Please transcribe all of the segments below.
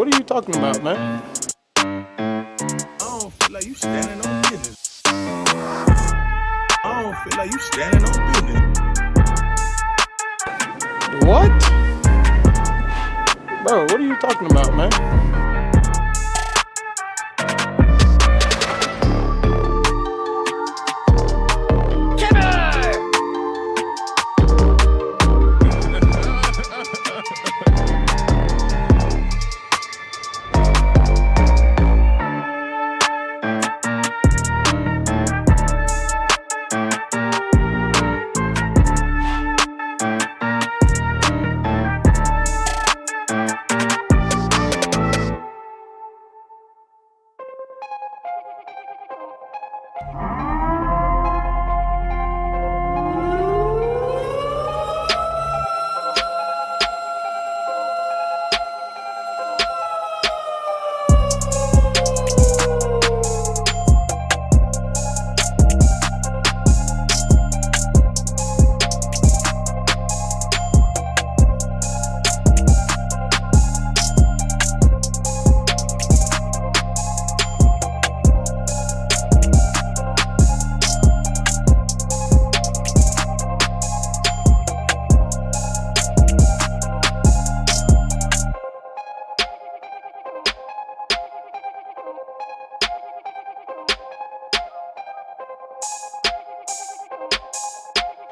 what are you talking about, man? I don't feel like you standing on business. I don't feel like you standing on business. What? Bro, what are you talking about, man?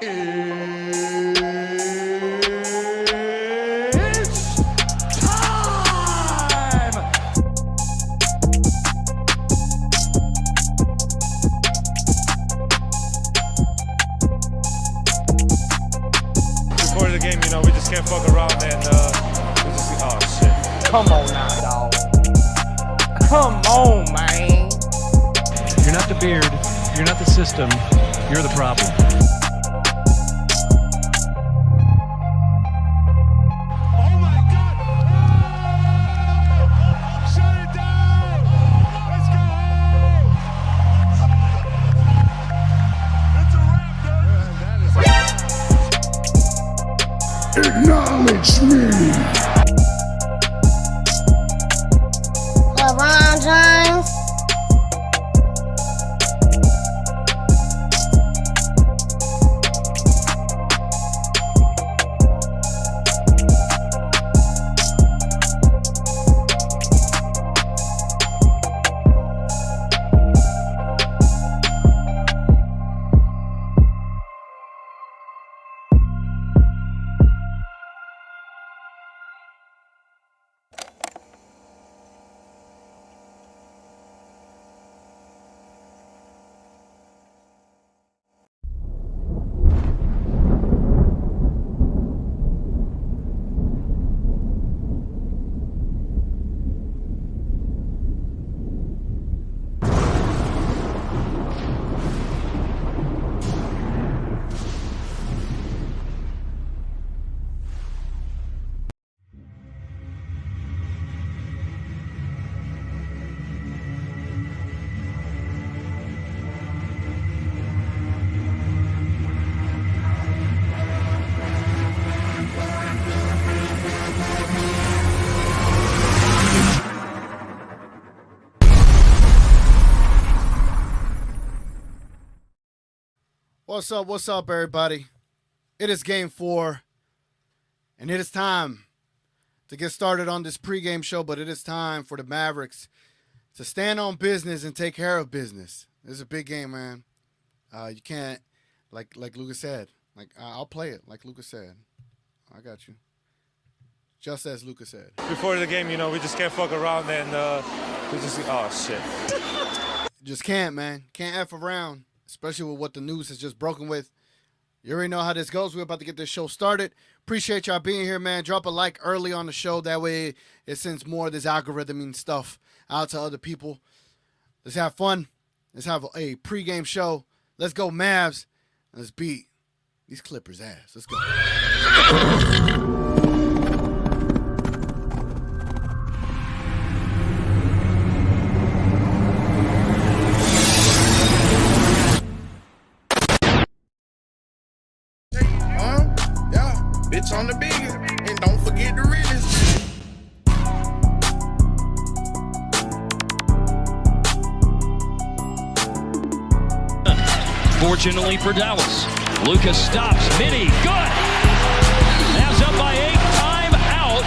It's time! Before the game, we just can't fuck around and we just oh shit. Come on now, dog. Come on, man. You're not the beard, you're not the system, you're the problem. Oh my God! Oh! Shut it down! Let's go! It's a wrap, dude. Acknowledge me. LeBron James. What's up, everybody? It is game 4, and it is time to get started on this pregame show, but it is time for the Mavericks to stand on business and take care of business. This is a big game, man. You can't, like Luka said, I'll play it like Luka said. I got you. Just as Luka said. Before the game, we just can't fuck around and we just oh shit. Just can't, man. Can't F around. Especially with what the news has just broken with. You already know how this goes. We're about to get this show started. Appreciate y'all being here, man. Drop a like early on the show. That way it sends more of this algorithm stuff out to other people. Let's have fun. Let's have a pregame show. Let's go Mavs. Let's beat these Clippers' ass. Let's go. Bitch on the biggest, and don't forget the realest. Unfortunately for Dallas, Luka stops. Mini, good. Mavs up by 8. Timeout.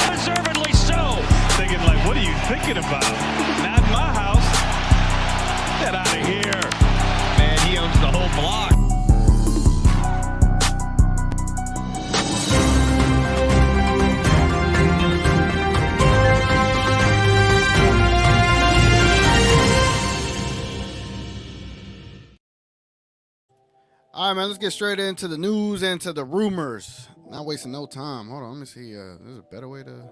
Deservedly so. Thinking like, what are you thinking about? Not in my house. Get out of here. Man, he owns the whole block. All right, man, let's get straight into the news and to the rumors. Not wasting no time. Hold on, let me see. There's a better way to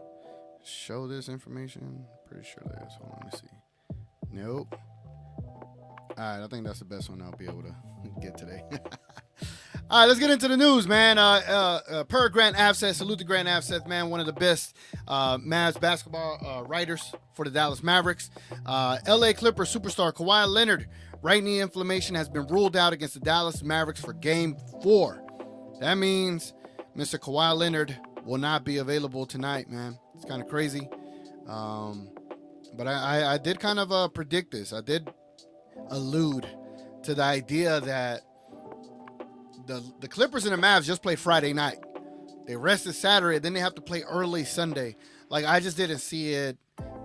show this information. Pretty sure there is. Hold on, let me see. Nope. All right, I think that's the best one I'll be able to get today. All right, let's get into the news, man. Per Grant Avseth, salute to Grant Avseth, man, one of the best Mavs basketball writers for the Dallas Mavericks. LA Clippers superstar Kawhi Leonard, right knee inflammation, has been ruled out against the Dallas Mavericks for Game 4. That means Mr. Kawhi Leonard will not be available tonight, man. It's kind of crazy. But I did kind of predict this. I did allude to the idea that the Clippers and the Mavs just play Friday night. They rested Saturday, then they have to play early Sunday. Like, I just didn't see it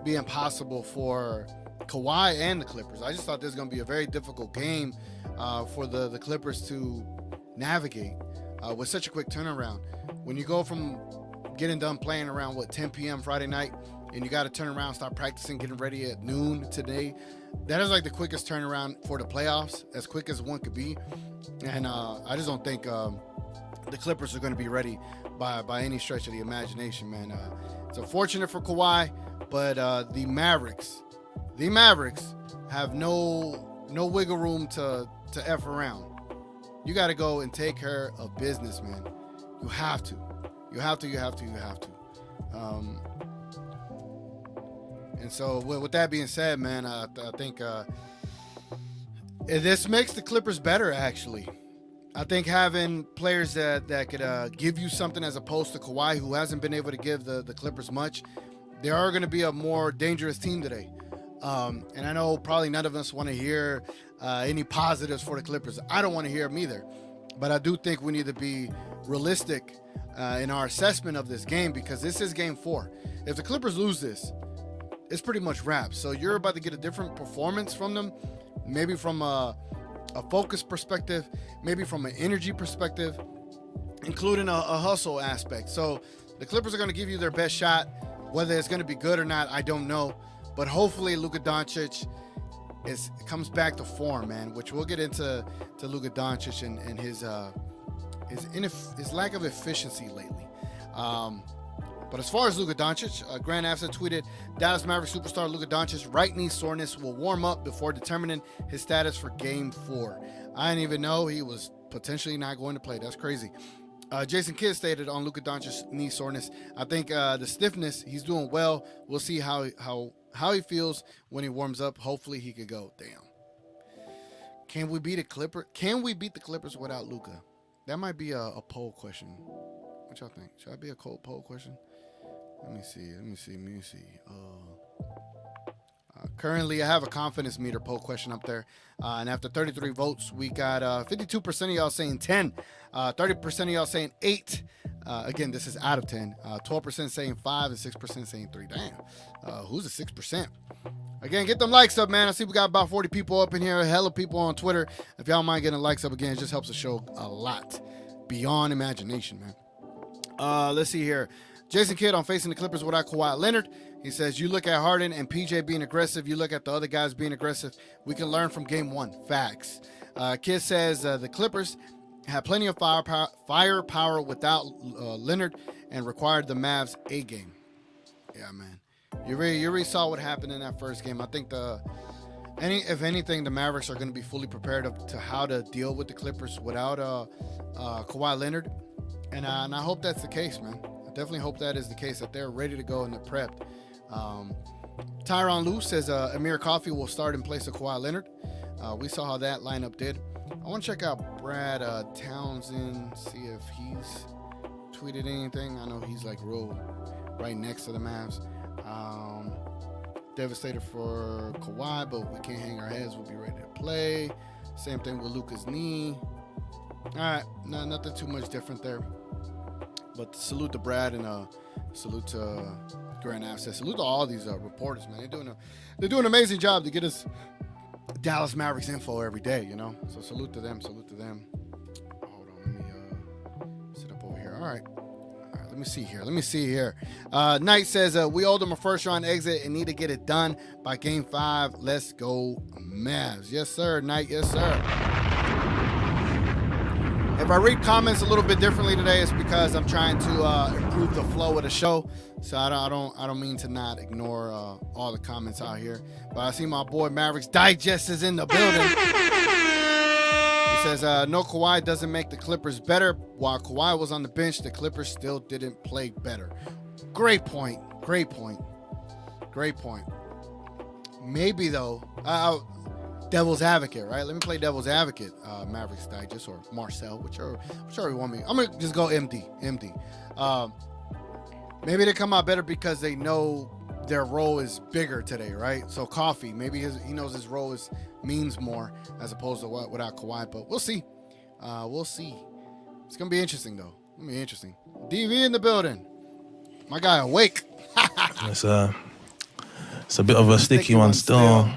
being possible for Kawhi and the Clippers. I just thought this was going to be a very difficult game for the Clippers to navigate with such a quick turnaround. When you go from getting done playing around, 10 p.m. Friday night, and you got to turn around, start practicing, getting ready at noon today, that is like the quickest turnaround for the playoffs, as quick as one could be. And I just don't think the Clippers are going to be ready by any stretch of the imagination, man. It's unfortunate for Kawhi, but the Mavericks have no wiggle room to F around. You got to go and take care of business, man. You have to. And so with that being said, man, I think this makes the Clippers better, actually. I think having players that could give you something as opposed to Kawhi, who hasn't been able to give the Clippers much, they are going to be a more dangerous team today. And I know probably none of us want to hear any positives for the Clippers. I don't want to hear them either. But I do think we need to be realistic in our assessment of this game, because this is Game 4. If the Clippers lose this, it's pretty much wrapped. So you're about to get a different performance from them, maybe from a focus perspective, maybe from an energy perspective, including a hustle aspect. So the Clippers are going to give you their best shot. Whether it's going to be good or not, I don't know. But hopefully Luka Doncic comes back to form, man, which we'll get into Luka Doncic and his lack of efficiency lately. But as far as Luka Doncic, Grant Avseth tweeted, Dallas Mavericks superstar Luka Doncic right knee soreness will warm up before determining his status for Game 4. I didn't even know he was potentially not going to play. That's crazy. Jason Kidd stated on Luka Doncic's knee soreness, I think the stiffness, he's doing well. We'll see how he feels when he warms up. Hopefully he could go. Damn. Can we beat the Clippers without Luka? That might be a poll question. What y'all think? Should I be a poll question? Let me see. Currently, I have a confidence meter poll question up there. And after 33 votes, we got 52% of y'all saying 10, 30% of y'all saying 8. Again, this is out of 10. 12% saying 5 and 6% saying 3. Damn. Who's the 6%? Again, get them likes up, man. I see we got about 40 people up in here. Hella people on Twitter. If y'all mind getting likes up again, it just helps the show a lot. Beyond imagination, man. Let's see here. Jason Kidd on Facing the Clippers without Kawhi Leonard. He says, you look at Harden and PJ being aggressive. You look at the other guys being aggressive. We can learn from Game 1. Facts. Kidd says the Clippers had plenty of firepower without Leonard and required the Mavs A game. Yeah, man. You really saw what happened in that first game. I think if anything, the Mavericks are going to be fully prepared to how to deal with the Clippers without Kawhi Leonard. And I hope that's the case, man. I definitely hope that is the case, that they're ready to go and they're prepped. Tyronn Lue says Amir Coffey will start in place of Kawhi Leonard. We saw how that lineup did. I want to check out Brad Townsend, see if he's tweeted anything. I know he's like right next to the Mavs. Devastated for Kawhi, but we can't hang our heads. We'll be ready to play. Same thing with Luka's knee. All right, no, nothing too much different there. But salute to Brad and salute to Grand Access. Salute to all these reporters, man. They're doing an amazing job to get us Dallas Mavericks info every day, you know. So salute to them. Salute to them. Hold on, let me sit up over here. All right, let me see here. Knight says we owe them a first-round exit and need to get it done by Game 5. Let's go Mavs. Yes, sir, Knight. Yes, sir. If I read comments a little bit differently today, it's because I'm trying to improve the flow of the show. So I don't mean to not ignore all the comments out here. But I see my boy Mavericks Digest is in the building. He says, no, Kawhi doesn't make the Clippers better. While Kawhi was on the bench, the Clippers still didn't play better. Great point. Maybe, though, devil's advocate, right? Let me play devil's advocate, Mavericks Digest or Marcel, whichever you want me. I'm going to just go MD. Maybe they come out better because they know their role is bigger today, right? So Coffee, maybe he knows his role means more as opposed to without Kawhi, but we'll see. It's going to be interesting, though. DV in the building. My guy awake. It's a bit of a sticky one still.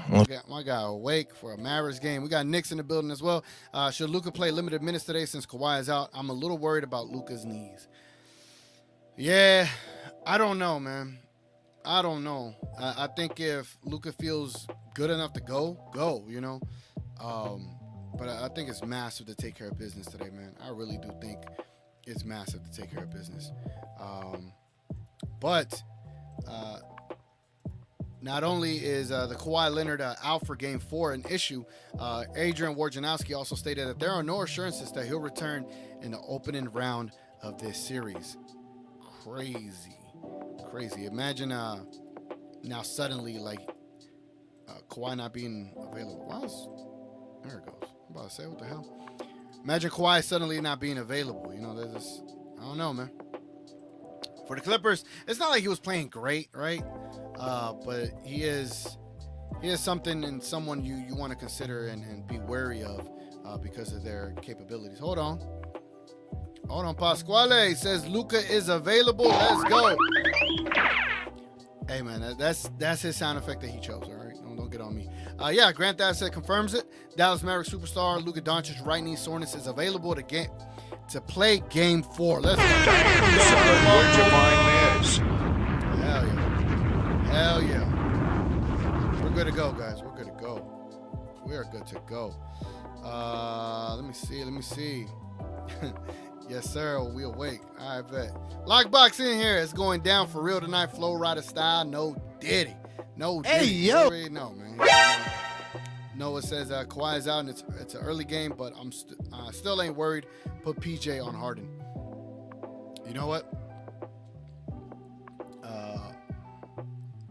My guy awake for a Mavericks game. We got Knicks in the building as well. Should Luka play limited minutes today since Kawhi is out? I'm a little worried about Luka's knees. Yeah, I don't know, man. I don't know. I think if Luka feels good enough to go, you know. But I think it's massive to take care of business today, man. I really do think it's massive to take care of business. But not only is the Kawhi Leonard out for Game 4 an issue, Adrian Wojnarowski also stated that there are no assurances that he'll return in the opening round of this series. Crazy. Imagine now suddenly Kawhi not being available. There it goes. I'm about to say, what the hell? Imagine Kawhi suddenly not being available. You know, there's this. I don't know, man. For the Clippers, it's not like he was playing great, right? But he is something and someone you want to consider and be wary of because of their capabilities. Hold on, Pasquale says Luka is available. Let's go. Hey, man, that's his sound effect that he chose, all right? Don't get on me. Yeah, Grant Thad confirms it. Dallas Mavericks superstar Luka Doncic right knee soreness is available to play Game 4. Let's go. Where'd you find this? Hell yeah. We're good to go, guys. We are good to go. Let me see. Yes, sir. We awake. I bet. Lockbox in here. It's going down for real tonight. Flow Rider style. No Diddy. Hey, yo. No, man. Noah says Kawhi is out and it's an early game, but I'm still ain't worried. Put PJ on Harden. You know what?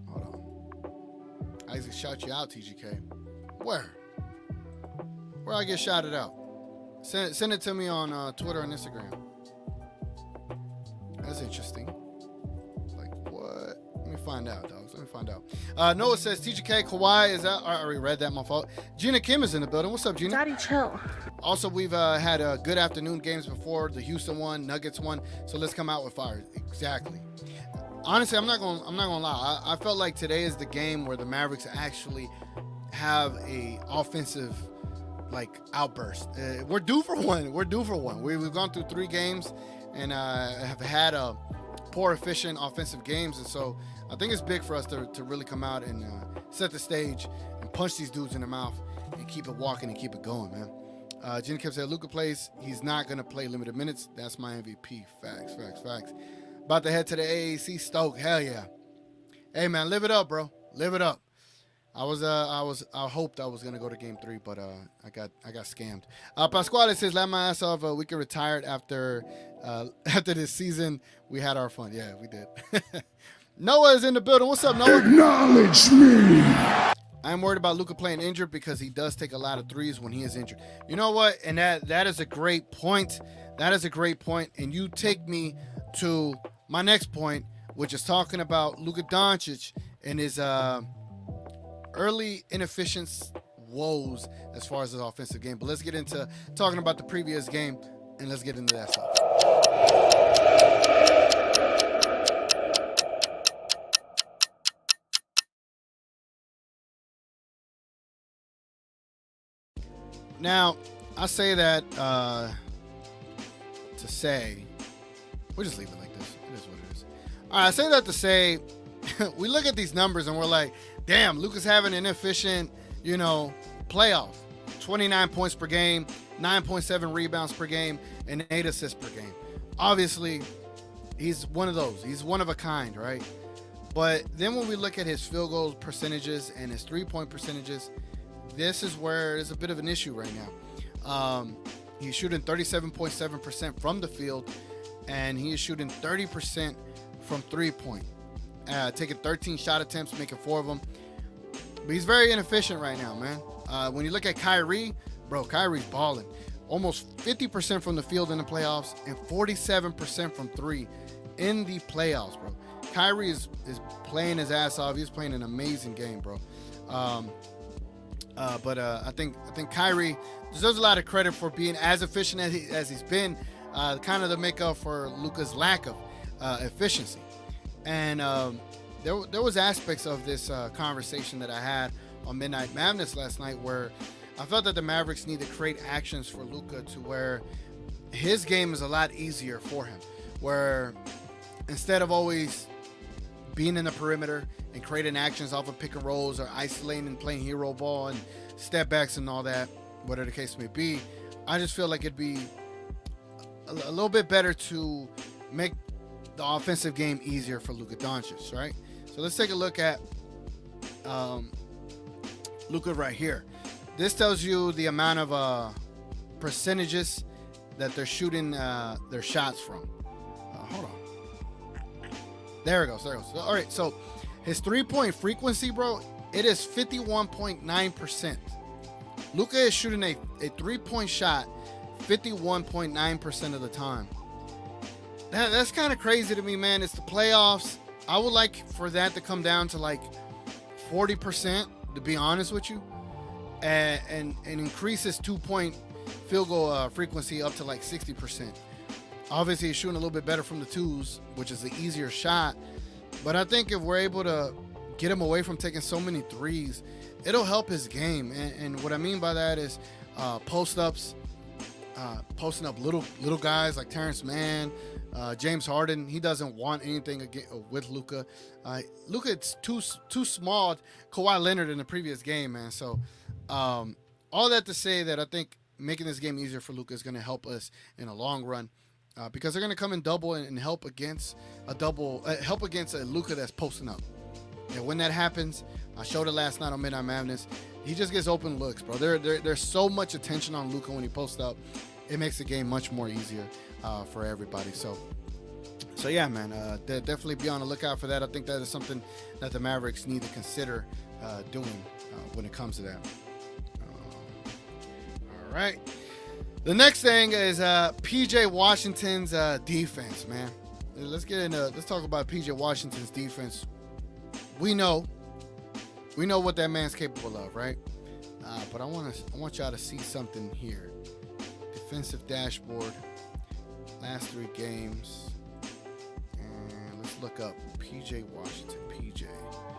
Hold on. Isaac shout you out, TGK. Where I get shouted out? Send it to me on Twitter and Instagram. That's interesting. Like what? Let me find out, dogs. Noah says TGK Kawhi is out. I already read that. My fault. Gina Kim is in the building. What's up, Gina? Daddy, chill. Also, we've had good afternoon games before. The Houston one, Nuggets one. So let's come out with fire. Exactly. Honestly, I'm not gonna lie. I felt like today is the game where the Mavericks actually have a offensive outburst. We're due for one. We've gone through 3 games and have had poor, efficient offensive games, and so I think it's big for us to really come out and set the stage and punch these dudes in the mouth and keep it walking and keep it going, man. Jen kept saying Luka plays. He's not going to play limited minutes. That's my MVP. Facts. About to head to the AAC. Stoke. Hell yeah. Hey, man, live it up, bro. Live it up. I hoped I was going to go to Game 3, but I got scammed. Pasquale says, "Let my ass off. We can retire after this season. We had our fun." Yeah, we did. Noah is in the building. What's up, Noah? Acknowledge me. I'm worried about Luka playing injured because he does take a lot of threes when he is injured. You know what? And that is a great point. And you take me to my next point, which is talking about Luka Doncic and his early inefficient woes as far as his offensive game. But let's get into talking about the previous game, and let's get into that stuff. Now, I say that to say, we'll just leave it like this. It is what it is. All right, I say that to say, we look at these numbers and we're like, damn, Luka's having an inefficient, playoff. 29 points per game, 9.7 rebounds per game, and 8 assists per game. Obviously, he's one of those. He's one of a kind, right? But then when we look at his field goal percentages and his three-point percentages, this is where there's a bit of an issue right now. He's shooting 37.7% from the field, and he is shooting 30% from three-point. Taking 13 shot attempts, making 4 of them. But he's very inefficient right now, man. When you look at Kyrie, bro, Kyrie's balling. Almost 50% from the field in the playoffs and 47% from 3 in the playoffs, bro. Kyrie is playing his ass off. He's playing an amazing game, bro. But I think Kyrie deserves a lot of credit for being as efficient as he's been, kind of to make up for Luka's lack of efficiency. And there was aspects of this conversation that I had on Midnight Madness last night where I felt that the Mavericks need to create actions for Luka to where his game is a lot easier for him, where instead of always being in the perimeter and creating actions off of pick and rolls or isolating and playing hero ball and step backs and all that, whatever the case may be, I just feel like it'd be a little bit better to make the offensive game easier for Luka Doncic, right? So let's take a look at Luka right here. This tells you the amount of percentages that they're shooting their shots from. Hold on. There it goes. All right, so his three-point frequency, bro, it is 51.9%. Luka is shooting a three-point shot 51.9% of the time. That's kind of crazy to me, man. It's the playoffs. I would like for that to come down to like 40%, to be honest with you, and increase his two-point field goal frequency up to like 60%. Obviously, he's shooting a little bit better from the twos, which is the easier shot. But I think if we're able to get him away from taking so many threes, it'll help his game. And what I mean by that is post-ups, posting up little guys like Terrence Mann, James Harden. He doesn't want anything with Luka. Luka, it's too small. Kawhi Leonard in the previous game, man. So all that to say that I think making this game easier for Luka is going to help us in the long run. Because they're going to come in double and help against a Luka that's posting up. And when that happens, I showed it last night on Midnight Madness. He just gets open looks, bro. There's so much attention on Luka when he posts up. It makes the game much more easier for everybody. So yeah, man. Definitely be on the lookout for that. I think that is something that the Mavericks need to consider doing when it comes to that. All right. The next thing is PJ Washington's defense, man. Let's talk about PJ Washington's defense. We know what that man's capable of, right? But I want y'all to see something here. Defensive dashboard, last 3 games, and let's look up PJ Washington. PJ,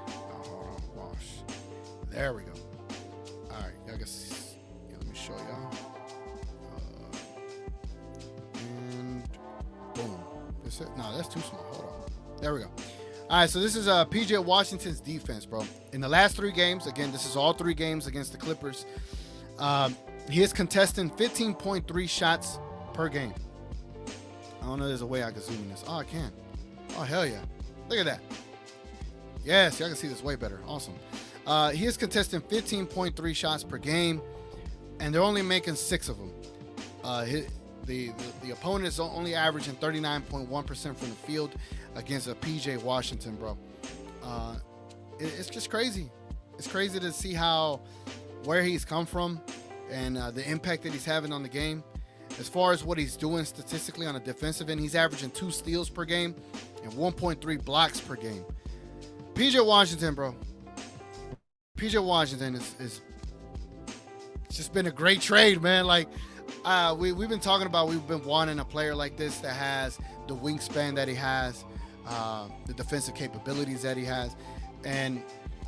hold on, Wash. There we go. All right, y'all can see. Let me show y'all. And boom. No, that's too small. Hold on. There we go. All right, so this is PJ Washington's defense, bro. In the last 3 games, again, this is all 3 games against the Clippers. He is contesting 15.3 shots per game. I don't know if there's a way I can zoom in this. Oh, I can. Oh, hell yeah. Look at that. Yes, y'all can see this way better. Awesome. He is contesting 15.3 shots per game, and they're only making 6 of them. The opponent is only averaging 39.1% from the field against a PJ Washington, bro. It's just crazy. It's crazy to see where he's come from and the impact that he's having on the game. As far as what he's doing statistically on a defensive end, he's averaging 2 steals per game and 1.3 blocks per game. PJ Washington, bro. PJ Washington is just been a great trade, man. Like, we've been talking about, we've been wanting a player like this that has the wingspan that he has, the defensive capabilities that he has, and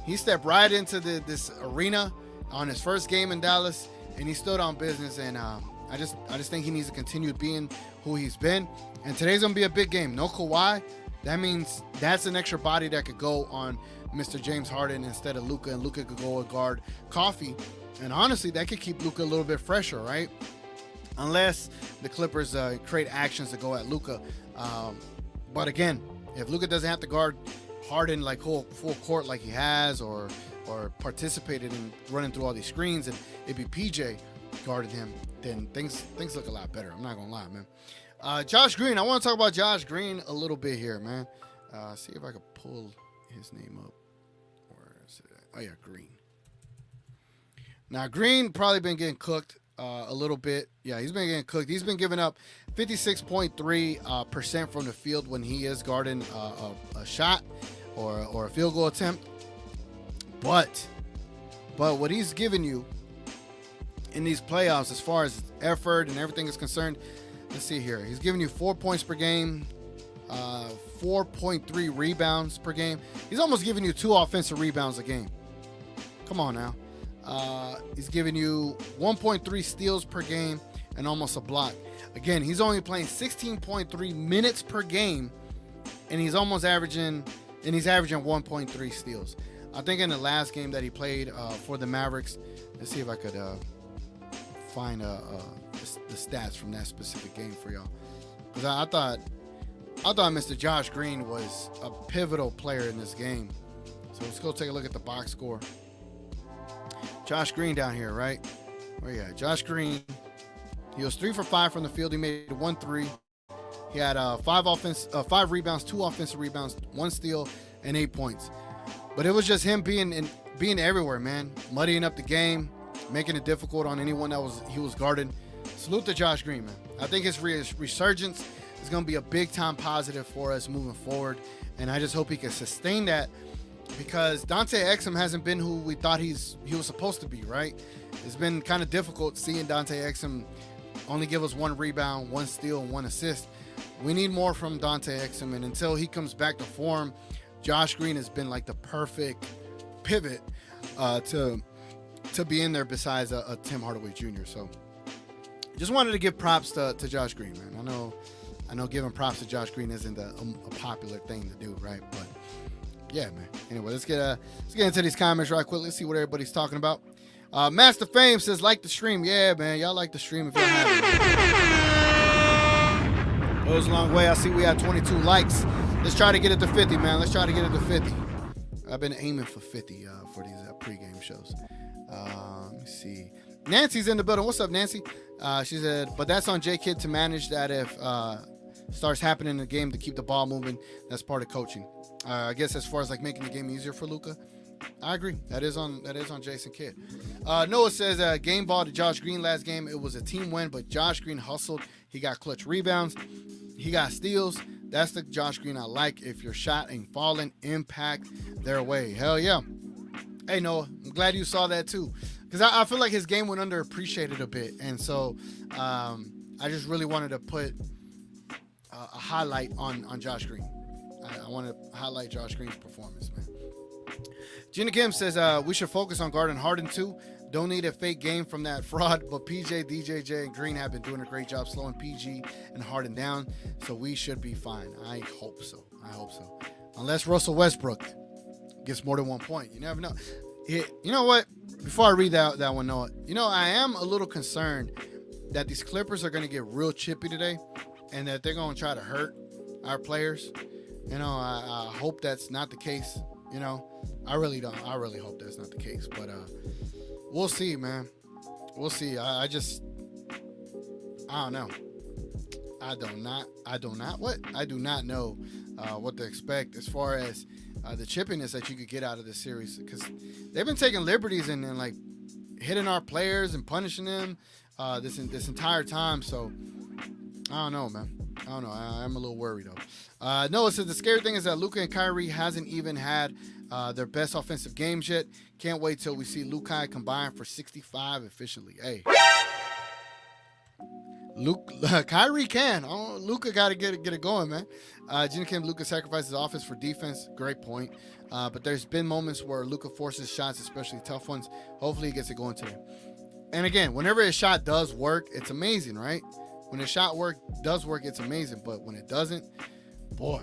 he stepped right into this arena on his first game in Dallas, and he stood on business. And I just think he needs to continue being who he's been. And today's gonna be a big game. No Kawhi. That means that's an extra body that could go on Mr. James Harden instead of Luka, and Luka could go and guard Coffee. And honestly, that could keep Luka a little bit fresher, right? Unless the Clippers create actions to go at Luka. But again, if Luka doesn't have to guard Harden like full court like he has, or participated in running through all these screens, and it'd be PJ guarding him, then things look a lot better. I'm not gonna lie, man. Josh Green, I want to talk about Josh Green a little bit here, man. See if I can pull his name up. Where is it? Oh yeah, Green. Now Green probably been getting cooked a little bit. Yeah, he's been getting cooked. He's been giving up 56.3% from the field when he is guarding a shot or a field goal attempt. But what he's giving you in these playoffs, as far as effort and everything is concerned, let's see here. He's giving you 4 points per game, 4.3 rebounds per game. He's almost giving you 2 offensive rebounds a game. Come on now. He's giving you 1.3 steals per game and almost a block. Again, he's only playing 16.3 minutes per game, and he's averaging 1.3 steals. I think in the last game that he played for the Mavericks, let's see if I could find the stats from that specific game for y'all, because I thought Mr. Josh Green was a pivotal player in this game. So let's go take a look at the box score. Josh Green down here, right? Where you at? Josh Green. He was 3 for 5 from the field. He made 1 3. He had 5 rebounds, 2 offensive rebounds, 1 steal, and 8 points. But it was just him being everywhere, man. Muddying up the game, making it difficult on anyone that he was guarding. Salute to Josh Green, man. I think his resurgence is going to be a big-time positive for us moving forward, and I just hope he can sustain that, because Dante Exum hasn't been who we thought he was supposed to be, right? It's been kind of difficult seeing Dante Exum only give us 1 rebound, 1 steal, and 1 assist. We need more from Dante Exum, and until he comes back to form, Josh Green has been like the perfect pivot to be in there besides a Tim Hardaway Jr. So just wanted to give props to Josh Green, man. I know giving props to Josh Green isn't a popular thing to do, right? But yeah, man. Anyway, let's get into these comments right quick. Let's see what everybody's talking about. Master Fame says, like the stream. Yeah, man. Y'all like the stream if y'all have it. Goes a long way. I see we have 22 likes. Let's try to get it to 50, man. Let's try to get it to 50. I've been aiming for 50 for these pregame shows. Let me see. Nancy's in the building. What's up, Nancy? She said, but that's on J-Kid to manage that if starts happening in the game to keep the ball moving. That's part of coaching. I guess as far as like making the game easier for Luka, I agree. That is on Jason Kidd. Noah says game ball to Josh Green last game. It was a team win, but Josh Green hustled. He got clutch rebounds. He got steals. That's the Josh Green I like. If your shot ain't falling, impact their way. Hell yeah. Hey, Noah, I'm glad you saw that too, because I feel like his game went underappreciated a bit. And so I just really wanted to put a highlight on Josh Green. I want to highlight Josh Green's performance, man. Gina Kim says we should focus on guarding Harden too. Don't need a fake game from that fraud, but PJ, DJJ, and Green have been doing a great job slowing PG and Harden down, so we should be fine. I hope so. Unless Russell Westbrook gets more than 1 point. You never know. You know what? Before I read that one, Noah, I am a little concerned that these Clippers are going to get real chippy today and that they're going to try to hurt our players. I hope that's not the case. I really don't. I really hope that's not the case. But we'll see, man. We'll see. I don't know. I do not know what to expect as far as the chippiness that you could get out of this series, because they've been taking liberties and like hitting our players and punishing them this entire time. So I don't know, man. I don't know. I'm a little worried though. Noah says the scary thing is that Luka and Kyrie hasn't even had their best offensive games yet. Can't wait till we see Luka combine for 65 efficiently. Hey, Kyrie can. Oh, Luka got to get it going, man. Gina Kim, Luka sacrifices offense for defense. Great point. But there's been moments where Luka forces shots, especially tough ones. Hopefully he gets it going today. And again, whenever a shot does work, it's amazing, right? When a shot does work, it's amazing. But when it doesn't, boy,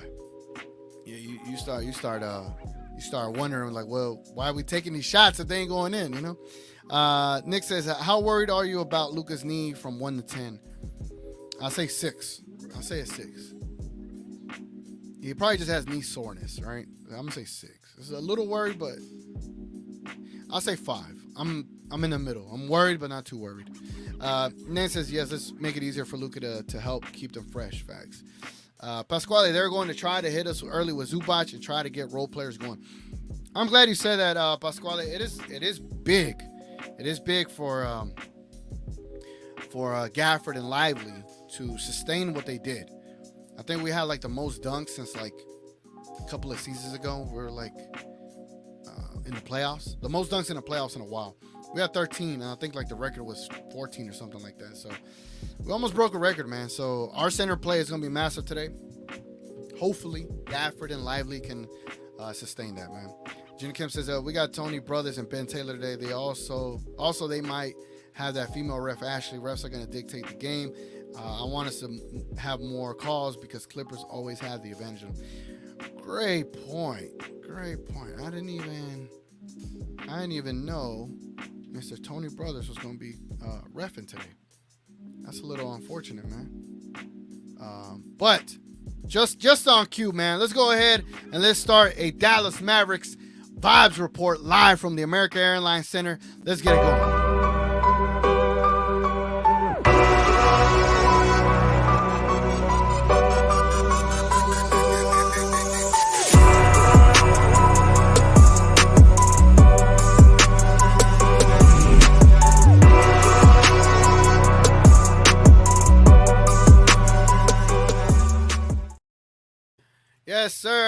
yeah, you start wondering, like, well, why are we taking these shots if they ain't going in, you know? Nick says, how worried are you about Luka's knee from 1 to 10? I'll say 6. I'll say a 6. He probably just has knee soreness, right? I'm gonna say 6. It's a little worried, but I'll say 5. I'm in the middle. I'm worried, but not too worried. Nan says, yes, let's make it easier for Luka to help keep them fresh. Facts. Pasquale, they're going to try to hit us early with Zubac and try to get role players going. I'm glad you said that, Pasquale. It is big. It is big for Gafford and Lively to sustain what they did. I think we had like the most dunks since like a couple of seasons ago. We were like in the playoffs. The most dunks in the playoffs in a while. We had 13, and I think like the record was 14 or something like that. So we almost broke a record, man. So our center play is going to be massive today. Hopefully Gafford and Lively can sustain that, man. Gina Kim says, we got Tony Brothers and Ben Taylor today. They also they might have that female ref, Ashley. Refs are going to dictate the game. I want us to have more calls because Clippers always have the advantage. Great point. I didn't even know Mr. Tony Brothers was going to be reffing today. That's a little unfortunate, man. But just on cue, man. Let's go ahead and let's start a Dallas Mavericks vibes report live from the American Airlines Center. Let's get it going.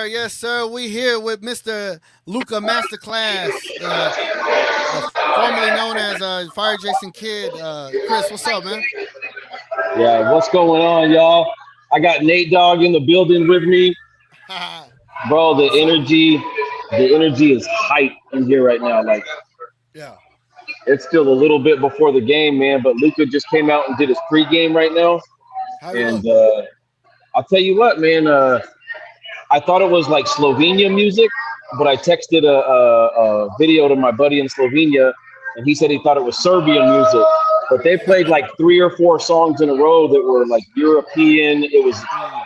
Yes, sir. We here with Mr. Luka Masterclass, formerly known as Fire Jason Kidd. Chris, what's up, man? Yeah, what's going on, y'all? I got Nate Dogg in the building with me. Bro, the energy is hype in here right now. Like, yeah, it's still a little bit before the game, man, but Luka just came out and did his pregame right now. And I'll tell you what, man, I thought it was like Slovenia music, but I texted a video to my buddy in Slovenia, and he said he thought it was Serbian music. But they played like 3 or 4 songs in a row that were like European. It was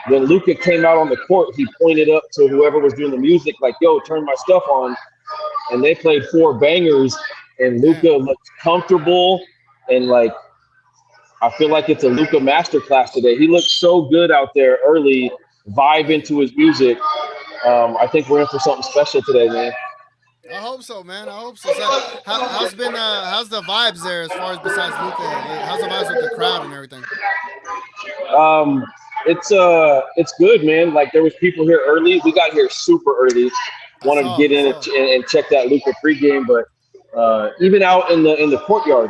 when Luka came out on the court, he pointed up to whoever was doing the music, like, yo, turn my stuff on. And they played 4 bangers, and Luka looked comfortable. And like, I feel like it's a Luka masterclass today. He looked so good out there early, vibe into his music. I think we're in for something special today, man. I hope so, man. I hope so. How's the vibes there as far as besides Luka? How's the vibes with the crowd and everything? It's good, man. Like, there was people here early. We got here super early. Wanted to get in and check that Luka pregame, but even out in the courtyard,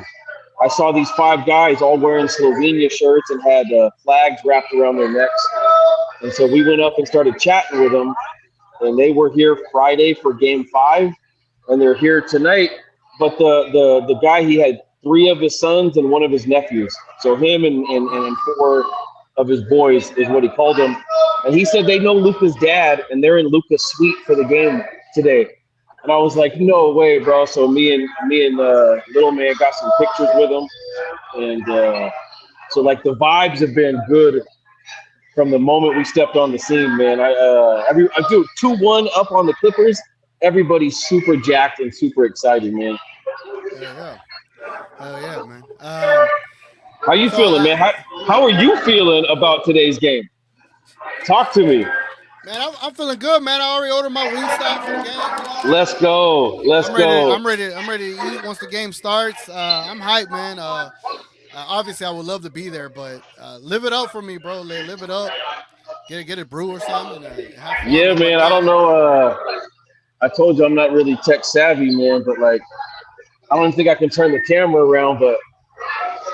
I saw these 5 guys all wearing Slovenia shirts and had flags wrapped around their necks. And so we went up and started chatting with them, and they were here Friday for Game 5, and they're here tonight. But the guy, he had 3 of his sons and 1 of his nephews. So him and 4 of his boys is what he called them. And he said they know Luka's dad, and they're in Luka's suite for the game today. And I was like, no way, bro. So me and little man got some pictures with him, and so like the vibes have been good from the moment we stepped on the scene, man. I do 2-1 up on the Clippers. Everybody's super jacked and super excited, man. Hell yeah, man. How you feeling, man? How are you feeling about today's game? Talk to me. Man, I'm feeling good, man. I already ordered my Wingstop for the game. Let's go. I'm ready to eat once the game starts. I'm hyped, man. Obviously, I would love to be there, but live it up for me, bro. Live it up. Get a brew or something. Yeah, man. I don't know. I told you I'm not really tech savvy, man, but like I don't think I can turn the camera around, but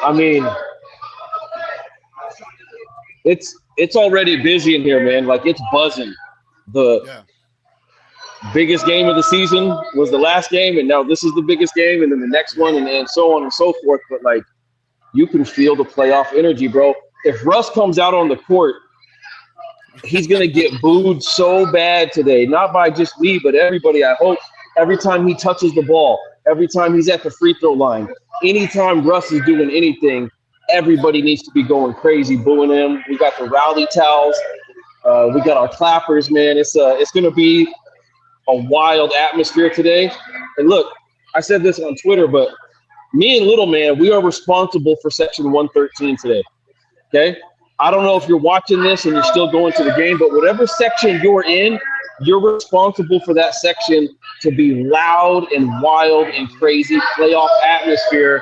I mean it's already busy in here, man. Like it's buzzing. The biggest game of the season was the last game, and now this is the biggest game, and then the next one, and so on and so forth. But like you can feel the playoff energy, bro. If Russ comes out on the court, he's gonna get booed so bad today. Not by just me, but everybody. I hope every time he touches the ball, every time he's at the free throw line, anytime Russ is doing anything, everybody needs to be going crazy, booing him. We got the rally towels, we got our clappers, man. It's gonna be a wild atmosphere today. And look, I said this on Twitter, but me and Little Man, we are responsible for Section 113 today. Okay? I don't know if you're watching this and you're still going to the game, but whatever section you're in, you're responsible for that section to be loud and wild and crazy, playoff atmosphere.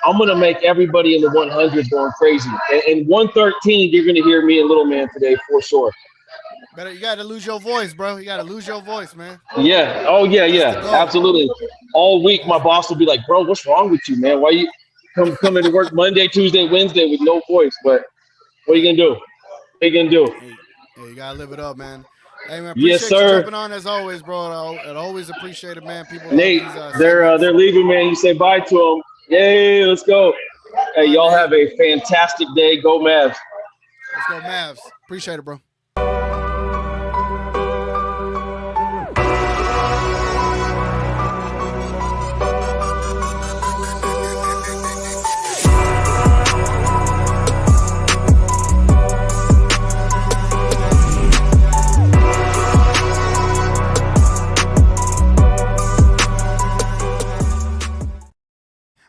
I'm going to make everybody in the 100s going crazy. And 113, you're going to hear me and Little Man today for sure. Better, you got to lose your voice, bro. You got to lose your voice, man. Yeah. Oh, yeah. Absolutely. All week, my boss will be like, bro, what's wrong with you, man? Why you come into work Monday, Tuesday, Wednesday with no voice? But what are you going to do? What are you going to do? Hey, you got to live it up, man. Hey, man, appreciate you jumping on as always, bro. I always appreciate it, man. People Nate, they're leaving, man. You say bye to them. Yay, let's go. Hey, y'all have a fantastic day. Go Mavs. Let's go Mavs. Appreciate it, bro.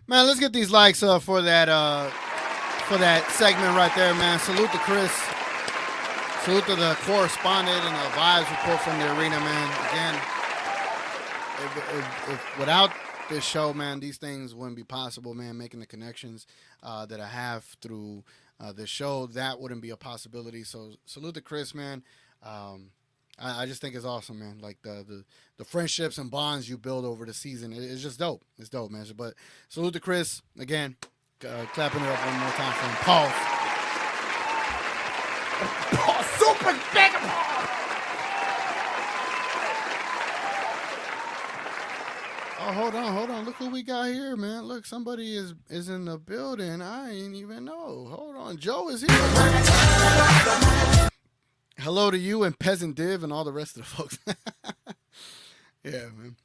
Man, let's get these likes up for that segment right there, man. Salute to Chris. Salute to the correspondent and the vibes report from the arena, man. Again, if without this show, man, these things wouldn't be possible, man. Making the connections that I have through this show, that wouldn't be a possibility. So salute to Chris, man. I just think it's awesome, man. Like the friendships and bonds you build over the season, it's just dope. It's dope, man. But salute to Chris again. Clapping it up one more time for him. Paul. Super big. Oh, hold on. Look who we got here, man. Look, somebody is in the building. I ain't even know. Hold on. Joe is here. Hello to you and Peasant Div and all the rest of the folks. Yeah, man.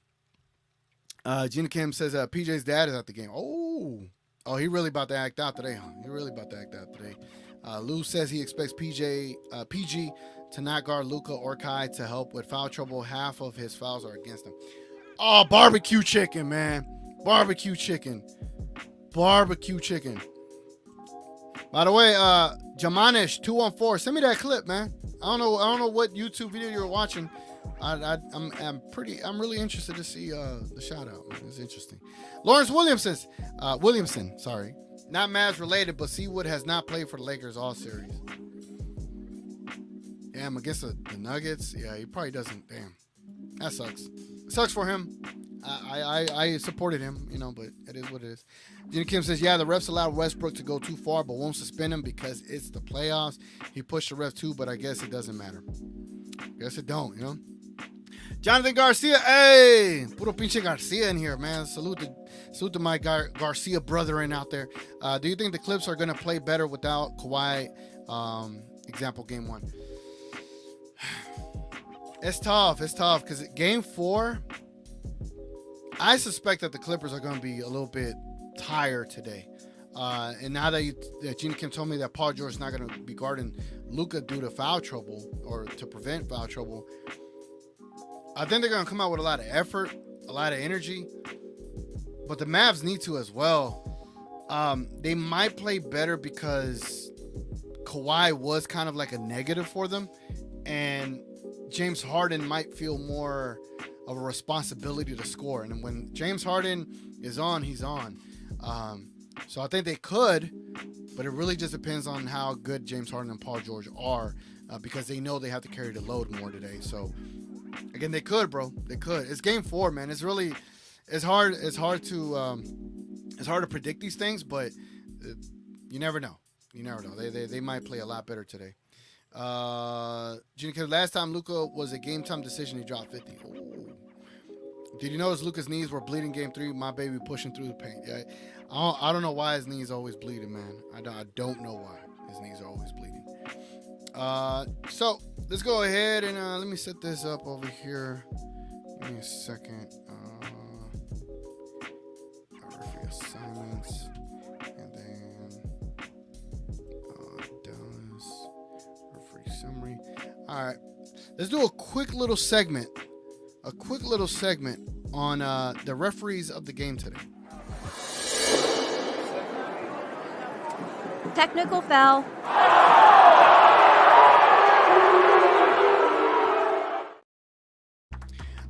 Gina Kim says PJ's dad is at the game. Oh, he really about to act out today, huh? Lou says he expects PG to not guard Luka or Kai to help with foul trouble. Half of his fouls are against him. Oh, barbecue chicken, man. Barbecue chicken. By the way, Jamanish214, send me that clip, man. I don't know what YouTube video you're watching. I'm really interested to see the shout out, man. It's interesting. Lawrence Williamson, not Mavs related, but Seawood has not played for the Lakers all series. Damn, against the Nuggets, yeah, he probably doesn't. Damn, that sucks. It sucks for him. I supported him, but it is what it is. Gina Kim says, yeah, the refs allowed Westbrook to go too far, but won't suspend him because it's the playoffs. He pushed the ref too, but I guess it doesn't matter. Guess it don't, Jonathan Garcia, hey, puro pinche Garcia in here, man. Salute to my Garcia brethren out there. Do you think the Clips are going to play better without Kawhi? Example, game 1. It's tough because game 4, I suspect that the Clippers are going to be a little bit tired today. And now that Gina Kim told me that Paul George is not going to be guarding Luka due to foul trouble or to prevent foul trouble, I think they're going to come out with a lot of effort, a lot of energy. But the Mavs need to as well. They might play better because Kawhi was kind of like a negative for them. And James Harden might feel more of a responsibility to score. And when James Harden is on, he's on. So I think they could, but it really just depends on how good James Harden and Paul George are because they know they have to carry the load more today. So Again, they could, bro. They could. It's game 4, man. It's hard to predict these things, but you never know. You never know. They might play a lot better today. Because last time Luka was a game time decision, he dropped 50. Ooh. Did you notice Luka's knees were bleeding game 3? My baby pushing through the paint. Yeah, I don't know why his knees always bleeding, man. I don't know why his knees are always bleeding. So let's go ahead and let me set this up over here. Give me a second. Referee assignments, and then Dallas referee summary. All right, let's do a quick little segment. On the referees of the game today. Technical foul.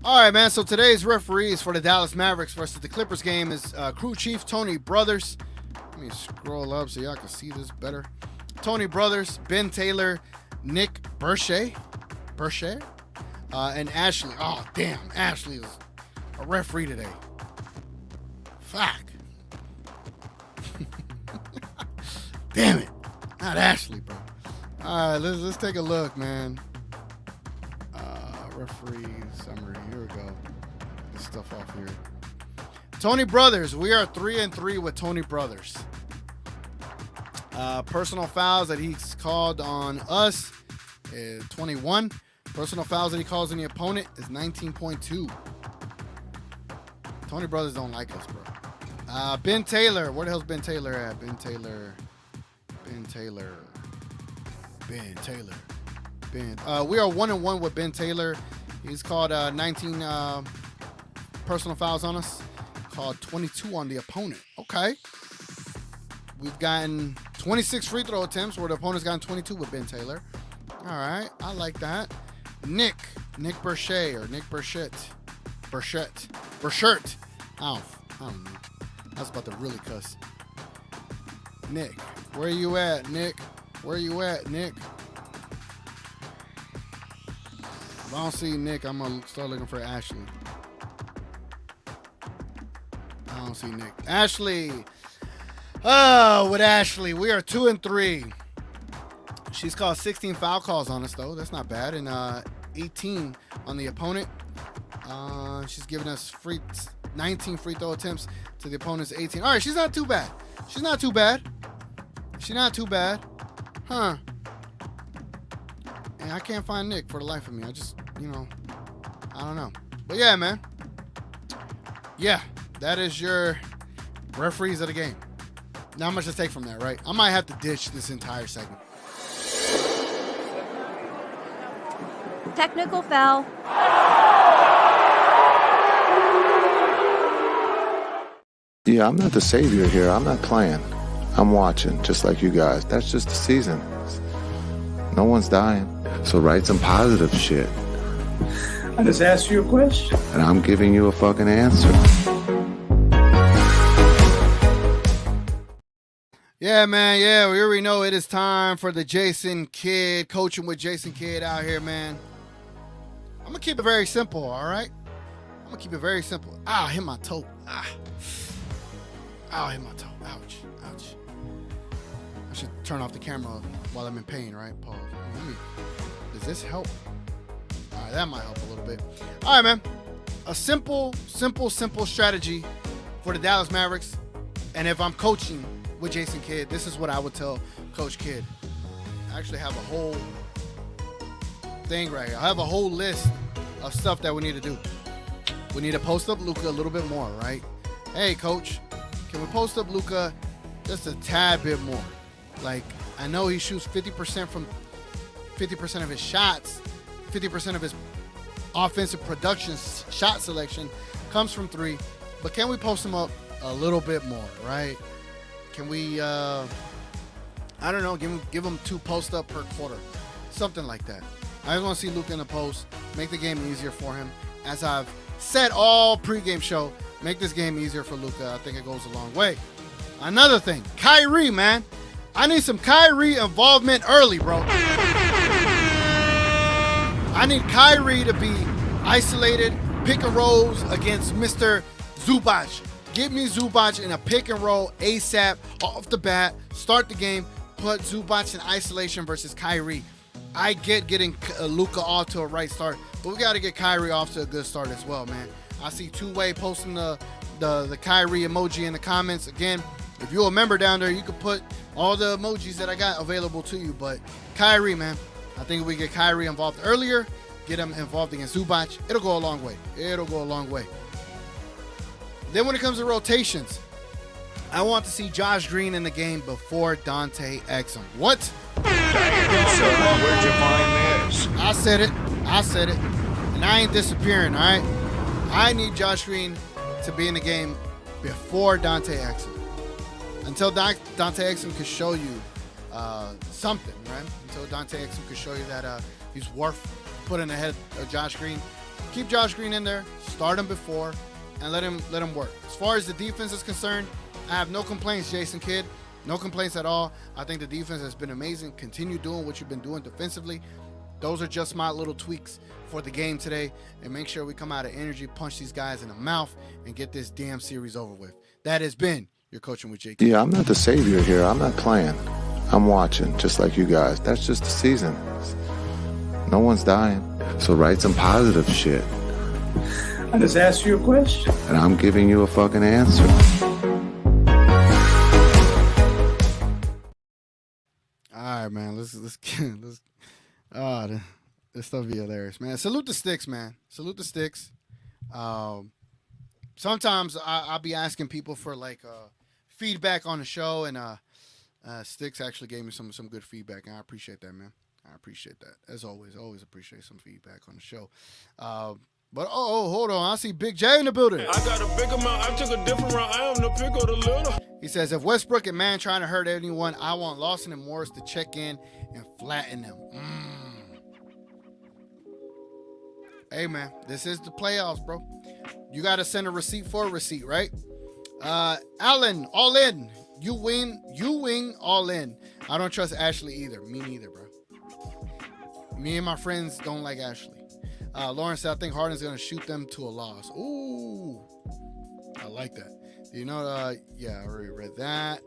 All right, man. So today's referees for the Dallas Mavericks versus the Clippers game is crew chief Tony Brothers. Let me scroll up so y'all can see this better. Tony Brothers, Ben Taylor, Nick Burchett, and Ashley. Oh, damn. Ashley is a referee today. Fuck. Damn it. Not Ashley, bro. All right, let's take a look, man. Referee summary. Here we go. Get this stuff off here. Tony Brothers. We are 3-3 with Tony Brothers. Personal fouls that he's called on us is 21. Personal fouls that he calls on the opponent is 19.2. Tony Brothers don't like us, bro. Ben Taylor. Where the hell's Ben Taylor at? Ben Taylor. We are 1-1 with Ben Taylor. He's called 19 personal fouls on us. Called 22 on the opponent. Okay. We've gotten 26 free throw attempts where the opponent's gotten 22 with Ben Taylor. All right. I like that. Nick Burchett or Nick Burchett. I don't know. I was about to really cuss. Nick. Where you at, Nick? If I don't see Nick, I'm going to start looking for Ashley. I don't see Nick. Ashley. Oh, with Ashley. We are 2-3. She's called 16 foul calls on us, though. That's not bad. And 18 on the opponent. She's giving us 19 free throw attempts to the opponent's 18. All right, she's not too bad. Huh. And I can't find Nick for the life of me. I just, I don't know. But yeah, man. Yeah, that is your referees of the game. Not much to take from that, right? I might have to ditch this entire segment. Technical foul. Yeah, I'm not the savior here. I'm not playing. I'm watching, just like you guys. That's just the season. No one's dying. So write some positive shit. I just asked you a question. And I'm giving you a fucking answer. Yeah, man. Yeah, we already know it is time for the Jason Kidd, coaching with Jason Kidd out here, man. I'm going to keep it very simple, all right? I'm going to keep it very simple. Ah, hit my toe. Hit my toe. Ouch. I should turn off the camera while I'm in pain, right? Pause. Does this help? All right, that might help a little bit. All right, man. A simple strategy for the Dallas Mavericks. And if I'm coaching with Jason Kidd, this is what I would tell Coach Kidd. I actually have a whole thing right here. I have a whole list of stuff that we need to do. We need to post up Luka a little bit more, right? Hey, Coach, can we post up Luka just a tad bit more? Like, I know he shoots 50% of his shots, 50% of his offensive production shot selection comes from 3, but can we post him up a little bit more, right? Can we, I don't know, give him 2 post up per quarter, something like that. I just want to see Luka in the post, make the game easier for him. As I've said all pregame show, make this game easier for Luka. I think it goes a long way. Another thing, Kyrie, man. I need some Kyrie involvement early, bro. I need Kyrie to be isolated pick and rolls against Mr. Zubac. Give me Zubac in a pick and roll ASAP off the bat. Start the game. Put Zubac in isolation versus Kyrie. I get getting Luka off to a right start, but we got to get Kyrie off to a good start as well, man. I see Two-Way posting the Kyrie emoji in the comments. Again, if you're a member down there, you can put all the emojis that I got available to you. But Kyrie, man, I think if we get Kyrie involved earlier, get him involved against Zubac, it'll go a long way. It'll go a long way. Then when it comes to rotations, I want to see Josh Green in the game before Dante Exum. What? Where'd your mind is? I said it. And I ain't disappearing, all right? I need Josh Green to be in the game before Dante Exum. Until Dante Exum can show you something, right? Until Dante Exum can show you that he's worth putting ahead of Josh Green. Keep Josh Green in there. Start him before and let him work. As far as the defense is concerned, I have no complaints, Jason Kidd. No complaints at all. I think the defense has been amazing. Continue doing what you've been doing defensively. Those are just my little tweaks for the game today. And make sure we come out of energy, punch these guys in the mouth, and get this damn series over with. That has been your Coaching with Jake. Yeah, I'm not the savior here. I'm not playing. I'm watching, just like you guys. That's just the season. No one's dying. So write some positive shit. I just asked you a question. And I'm giving you a fucking answer. All right, man. Let's this stuff be hilarious, man. Salute the sticks, man. Salute the sticks. Sometimes I'll be asking people for like feedback on the show, and Sticks actually gave me some good feedback, and I appreciate that, man. I appreciate that. As always appreciate some feedback on the show. But hold on. I see Big J in the building. I got a big amount. I took a different route. I am the pick of the little. He says, if Westbrook and Man trying to hurt anyone, I want Lawson and Morris to check in and flatten them. Hey, man, this is the playoffs, bro. You got to send a receipt for a receipt, right? Allen, all in. You win, all in. I don't trust Ashley either. Me neither, bro. Me and my friends don't like Ashley. Lawrence said, I think Harden's going to shoot them to a loss. Ooh, I like that. You know, yeah, I already read that.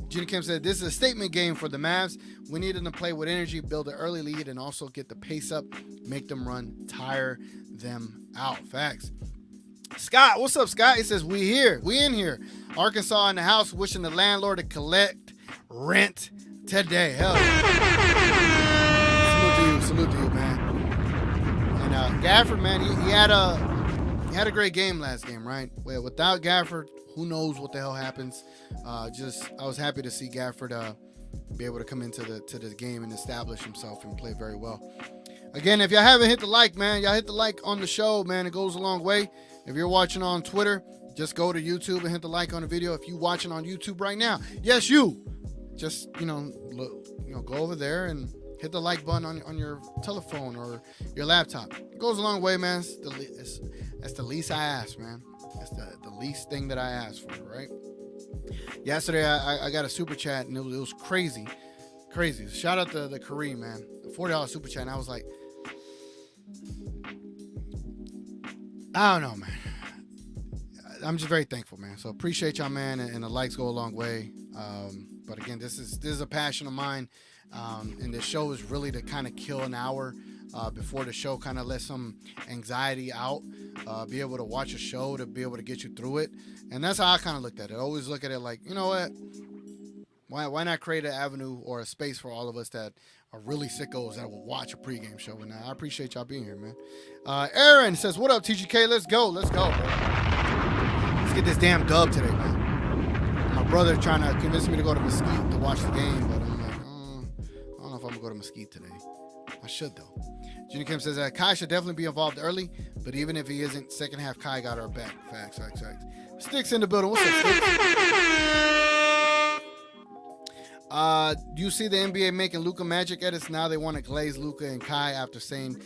Gina Kim said, this is a statement game for the Mavs. We need them to play with energy, build an early lead, and also get the pace up, make them run, tire them out. Facts. Scott, what's up, Scott? He says, we in here. Arkansas in the house, wishing the landlord to collect rent today. Hell yeah. Salute to you, man. And Gafford, man, he had a great game last game, right? Well, without Gafford, who knows what the hell happens. I was happy to see Gafford be able to come into the game and establish himself and play very well. Again, if y'all haven't hit the like, man, y'all hit the like on the show, man. It goes a long way. If you're watching on Twitter, just go to YouTube and hit the like on the video. If you're watching on YouTube right now, yes, you. Just, go over there and hit the like button on your telephone or your laptop. It goes a long way, man. That's the least I ask, man. That's the least thing that I ask for, right? Yesterday, I got a super chat, and it was crazy. Crazy. Shout out to the Kareem, man. The $40 super chat, and I was like, I don't know, man. I'm just very thankful, man. So appreciate y'all, man, and the likes go a long way. But again, this is a passion of mine, and the show is really to kind of kill an hour before the show, kind of let some anxiety out, be able to watch a show to be able to get you through it. And that's how I kind of looked at it. I always look at it like, you know what? Why not create an avenue or a space for all of us that are really sickos that will watch a pregame show? And I appreciate y'all being here, man. Aaron says, what up, TGK? Let's go, bro. Let's get this damn dub today, man. My brother trying to convince me to go to Mesquite to watch the game, but I'm like, I don't know if I'm going to go to Mesquite today. I should, though. Junior Kim says, Kai should definitely be involved early, but even if he isn't, second half, Kai got our back. Facts. Sticks in the building. What's up, Sticks? Do you see the NBA making Luka Magic edits? Now they want to glaze Luka and Kai after saying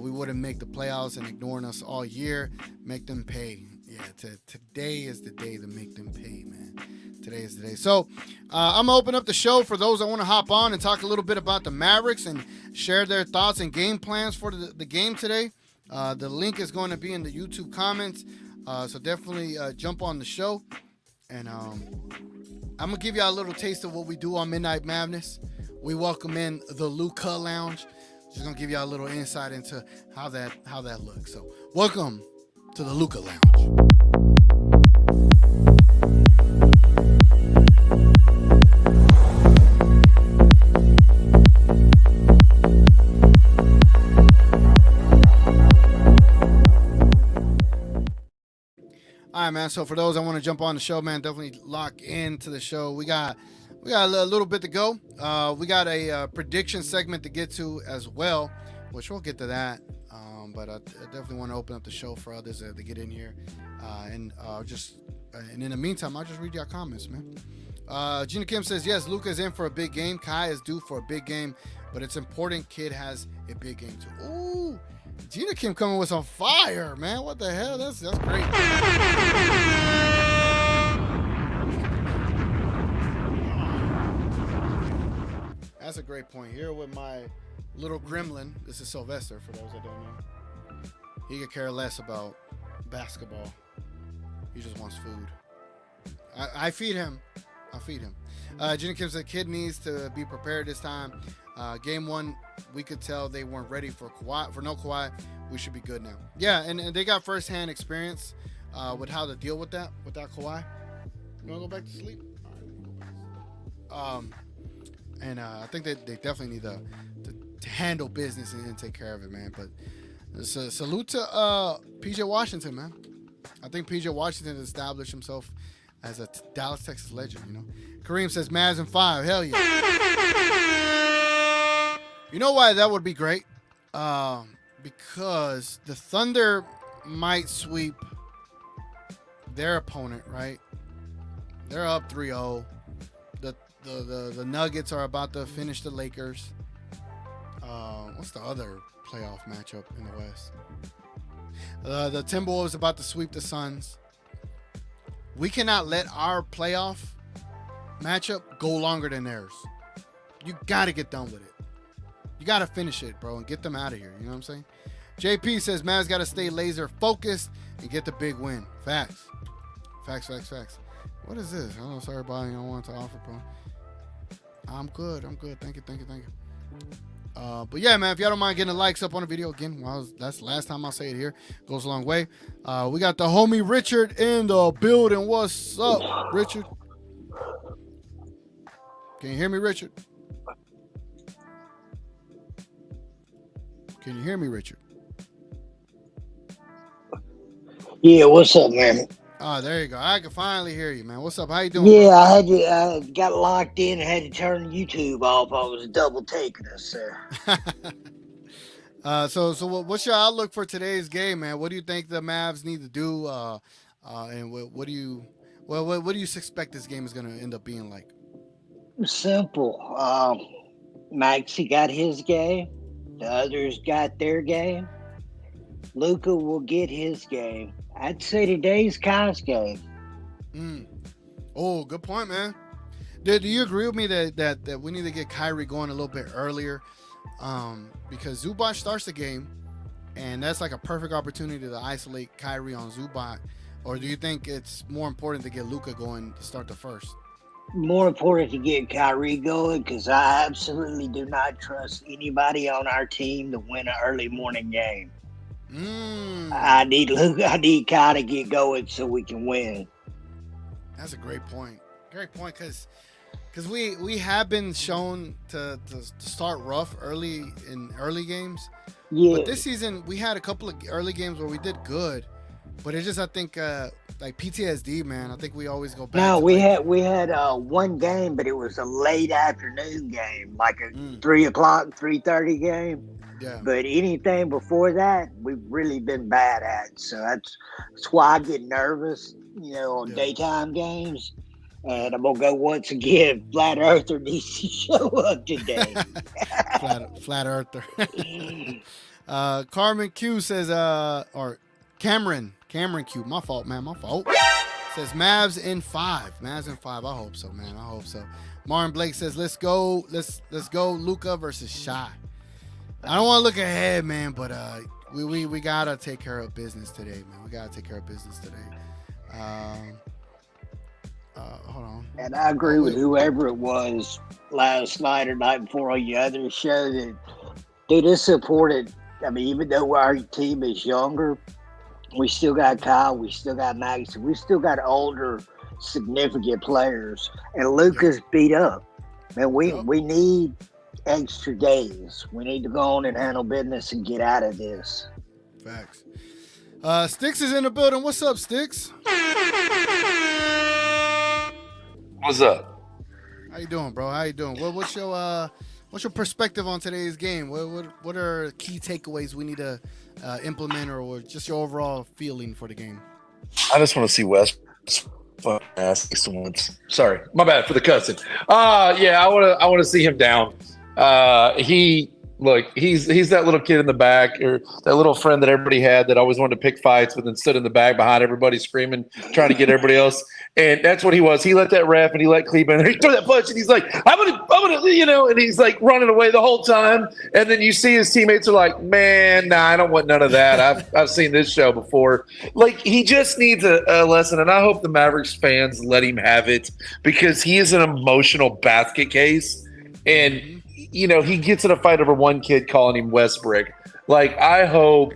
we wouldn't make the playoffs and ignoring us all year. Make them pay. Yeah, today is the day to make them pay, man. Today is the day. So I'm going to open up the show for those that want to hop on and talk a little bit about the Mavericks and share their thoughts and game plans for the game today. The link is going to be in the YouTube comments. So definitely jump on the show. And I'm going to give y'all a little taste of what we do on Midnight Madness. We welcome in the Luka Lounge. Just going to give y'all a little insight into how that looks. So welcome to the Luka Lounge. All right, man. So for those that want to jump on the show, man, definitely lock into the show. We got a little bit to go. We got a prediction segment to get to as well, which we'll get to that. But I definitely want to open up the show for others to get in here. And in the meantime, I'll just read your comments, man. Gina Kim says, yes, Luka's in for a big game. Kai is due for a big game, but it's important kid has a big game too. Ooh. Gina Kim coming with some fire, man. What the hell? That's great. That's a great point. Here with my little gremlin. This is Sylvester, for those that don't know. He could care less about basketball. He just wants food. I feed him. Gina Kim said, kid needs to be prepared this time. Game one, we could tell they weren't ready for Kawhi. For no Kawhi, we should be good now. Yeah, and they got firsthand experience with how to deal with that without Kawhi. You want to go back to sleep? All right. And I think they definitely need to handle business and take care of it, man. But salute to P.J. Washington, man. I think P.J. Washington established himself as a Dallas, Texas legend, you know. Kareem says Mavs in 5. Hell yeah. You know why that would be great? Because the Thunder might sweep their opponent, right? They're up 3-0. The Nuggets are about to finish the Lakers. What's the other playoff matchup in the West? The Timberwolves about to sweep the Suns. We cannot let our playoff matchup go longer than theirs. You got to get done with it. You got to finish it, bro, and get them out of here. You know what I'm saying? JP says Mavs got to stay laser focused and get the big win. Facts. What is this? Oh, sorry about it. I don't want to offer, bro. I'm good. Thank you. But yeah, man, if y'all don't mind getting the likes up on the video again, well, that's the last time I'll say it here. Goes a long way. We got the homie Richard in the building. What's up, Richard? Can you hear me, Richard? Can you hear me, Richard? Yeah, what's up, man? Oh, there you go. I can finally hear you, man. What's up? How you doing? Yeah, bro? I got locked in and had to turn YouTube off. I was double taking us, sir. So what's your outlook for today's game, man? What do you think the Mavs need to do? And what do you suspect this game is going to end up being like? Simple. Maxey got his game. The others got their game. Luka will get his game. I'd say today's Kai's game. Oh, good point, man. Do you agree with me that we need to get Kyrie going a little bit earlier? Because Zubac starts the game, and that's like a perfect opportunity to isolate Kyrie on Zubac. Or do you think it's more important to get Luka going to start the first? More important to get Kyrie going because I absolutely do not trust anybody on our team to win an early morning game. I need Luka. I need Kai to get going so we can win. That's a great point. Because we have been shown to start rough early in early games. Yeah. But this season we had a couple of early games where we did good, but it's just I think like PTSD, man. I think we always go back. No, we had one game, but it was a late afternoon game, like a 3:30 game. Yeah. But anything before that, we've really been bad at. So that's why I get nervous, on daytime games. And I'm gonna go once again. Flat Earther needs to show up today. Flat Earther. Carmen Q says, or Cameron Q. My fault, man. My fault. Says Mavs in 5. Mavs in 5. I hope so, man. I hope so. Martin Blake says, let's go. Let's go. Luka versus Shy. I don't want to look ahead, man, but we gotta take care of business today, man. We gotta take care of business today. Hold on. And I agree with whoever it was last night or night before on your other show that dude, it's supported. I mean, even though our team is younger, we still got Kyle, we still got Max, we still got older, significant players. And Luka's beat up. Man, we need extra days. We need to go on and handle business and get out of this. Facts. Sticks is in the building. What's up, Sticks? What's up? How you doing, bro? How you doing? What's your perspective on today's game? What are key takeaways we need to implement, or just your overall feeling for the game? I just want to see West fucking ass once. Sorry, my bad for the cussing. Yeah, I want to see him down. He's that little kid in the back, or that little friend that everybody had that always wanted to pick fights, but then stood in the back behind everybody screaming, trying to get everybody else. And that's what he was. He let that ref and he let Cleveland. He threw that punch and he's like, I'm gonna, and he's like running away the whole time. And then you see his teammates are like, man, nah, I don't want none of that. I've seen this show before. Like, he just needs a lesson. And I hope the Mavericks fans let him have it, because he is an emotional basket case. And he gets in a fight over one kid calling him Westbrook. Like, I hope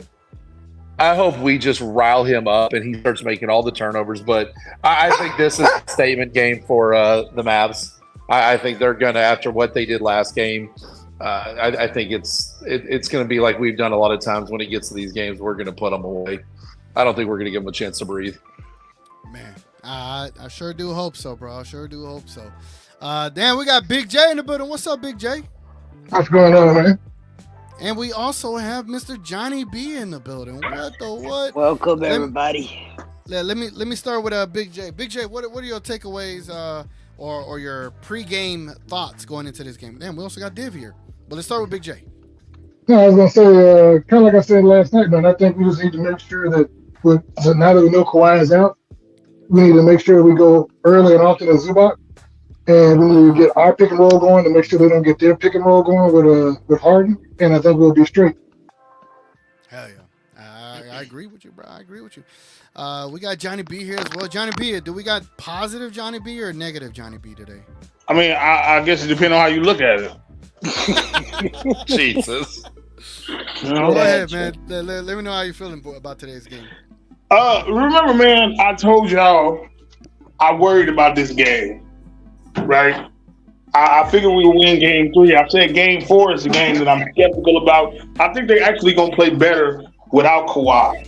we just rile him up and he starts making all the turnovers. But I think this is a statement game for the Mavs. I think they're going to, after what they did last game, I think it's going to be like we've done a lot of times when it gets to these games. We're going to put them away. I don't think we're going to give them a chance to breathe. Man, I sure do hope so, bro. I sure do hope so. Dan, we got Big J in the building. What's up, Big J? What's going on, man? And we also have Mr. Johnny B in the building. What the what? Welcome, everybody. Let me start with Big J. Big J, what are your takeaways or your pregame thoughts going into this game? Damn, we also got Div here. But let's start with Big J. No, I was gonna say, kind of like I said last night, man. I think we just need to make sure that now that we know Kawhi is out, we need to make sure we go early and often at Zubac. And we need to get our pick and roll going to make sure they don't get their pick and roll going with Harden. And I think we'll be straight. Hell yeah. I agree with you, bro. I agree with you. We got Johnny B here as well. Johnny B, do we got positive Johnny B or negative Johnny B today? I mean, I guess it depends on how you look at it. Jesus. Go ahead, man. Let me know how you're feeling about today's game. Remember, man, I told y'all I worried about this game. Right, I figured we would win game 3. I said game 4 is the game that I'm skeptical about. I think they're actually going to play better without Kawhi.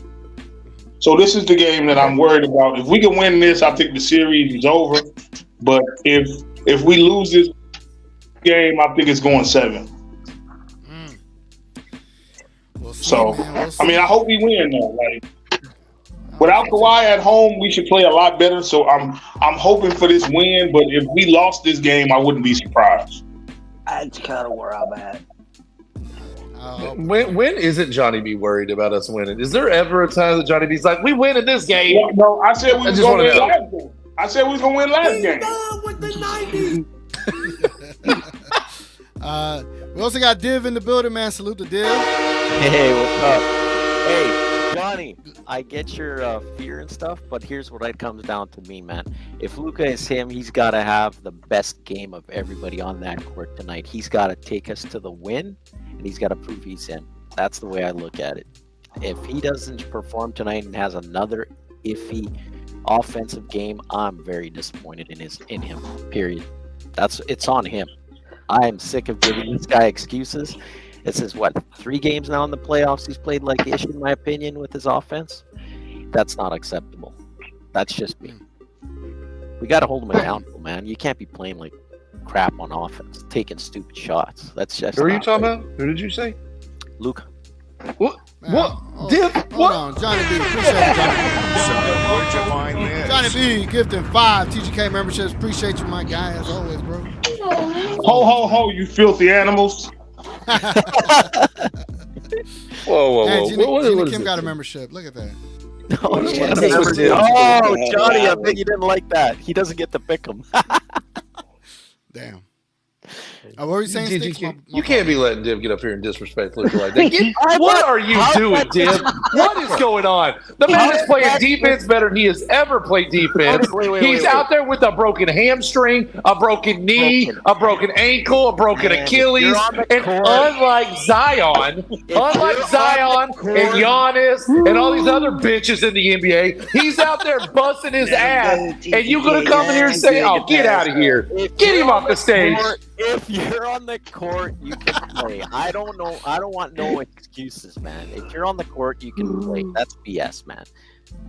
So this is the game that I'm worried about. If we can win this, I think the series is over. But if we lose this game, I think it's going 7. We'll see, so we'll I mean, I hope we win though. Like, without Kawhi at home, we should play a lot better. So I'm hoping for this win. But if we lost this game, I wouldn't be surprised. That's kind of where I'm at. When isn't Johnny B worried about us winning? Is there ever a time that Johnny B's like, we win in this game? No, I said we was going to win last game. I said we was going to win last game. With the 90s. We also got Div in the building, man. Salute to Div. Hey, what's up? Hey. Johnny, I get your fear and stuff, but here's what it comes down to me, man. If Luka is him, he's got to have the best game of everybody on that court tonight. He's got to take us to the win, and he's got to prove he's in. That's the way I look at it. If he doesn't perform tonight and has another iffy offensive game, I'm very disappointed in him, period. It's on him. I am sick of giving this guy excuses. This is 3 games now in the playoffs he's played like ish, in my opinion, with his offense. That's not acceptable. That's just me. We got to hold him accountable, man. You can't be playing like crap on offense, taking stupid shots. That's just. Who are you talking about? Who did you say? Luka. What? Man, what? Div? Hold on, Johnny B. Appreciate it, Johnny B. Gifting 5 TGK memberships. Appreciate you, my guy, as always, bro. Ho, you filthy animals. Whoa. Man, Gina What Kim got a membership. Look at that. Johnny, I bet you didn't like that. He doesn't get to pick him. Damn. What were you saying, Sticks? You can't be letting Div get up here and disrespect Luka like that. What are you doing, Div? What is going on? The man is playing defense better than he has ever played defense. He's out there with a broken hamstring, a broken knee, a broken ankle, a broken Achilles. And unlike Zion and Giannis and all these other bitches in the NBA, he's out there busting his ass. And you going to come in here and say, oh, get out of here. Get him off the stage. If you're on the court, you can play. I don't know. I don't want no excuses, man. If you're on the court, you can play. That's BS, man.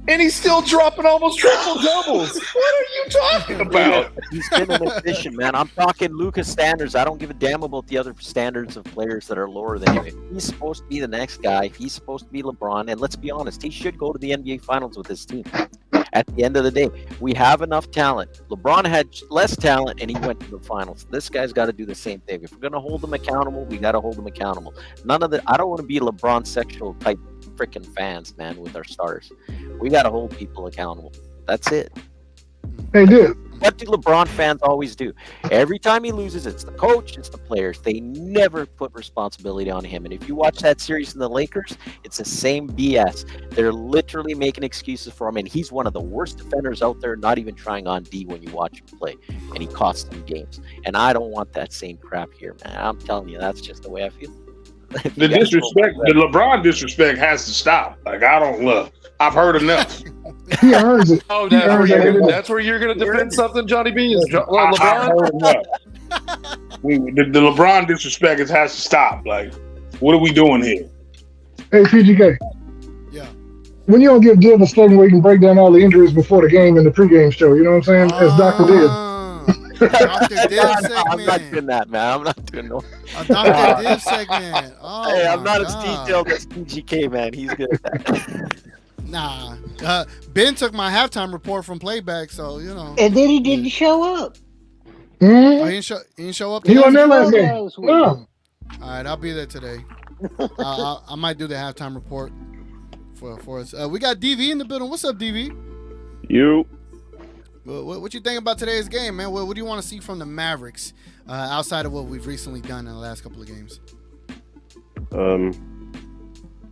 And he's still dropping almost triple doubles. What are you talking about? He's been inefficient, man. I'm talking Luka's standards. I don't give a damn about the other standards of players that are lower than him. If he's supposed to be the next guy, if he's supposed to be LeBron, and let's be honest, he should go to the NBA Finals with his team. At the end of the day, we have enough talent. LeBron had less talent, and he went to the finals. This guy's got to do the same thing. If we're going to hold him accountable, we got to hold him accountable. None of the. I don't want to be LeBron sexual type freaking fans, man, with our stars. We got to hold people accountable. That's it. They do. What do LeBron fans always do? Every time he loses, it's the coach, it's the players. They never put responsibility on him. And if you watch that series in the Lakers, it's the same BS. They're literally making excuses for him. And he's one of the worst defenders out there, not even trying on D when you watch him play. And he costs them games. And I don't want that same crap here, man. I'm telling you, that's just the way I feel. The disrespect, the LeBron disrespect has to stop. Like, I don't love. I've heard enough. He earns it. Oh, that's where you're going to defend something, Johnny B? Is LeBron? I've heard enough. The LeBron disrespect has to stop. Like, what are we doing here? Hey, PGK. Yeah. When you don't give Div a segment where you can break down all the injuries before the game and the pregame show, you know what I'm saying? As Dr. Div. Dr. Div segment. I'm not doing that, man. I'm not doing no. A Dr. Div segment. Oh, hey, I'm not as detailed as PGK, man. He's good at that. Nah. Ben took my halftime report from playback, so, you know. And then he didn't show up. Mm-hmm. Oh, he didn't show up? He wasn't there last game. No. All right, I'll be there today. I might do the halftime report for us. We got DV in the building. What's up, DV? You. What you think about today's game, man? What do you want to see from the Mavericks outside of what we've recently done in the last couple of games?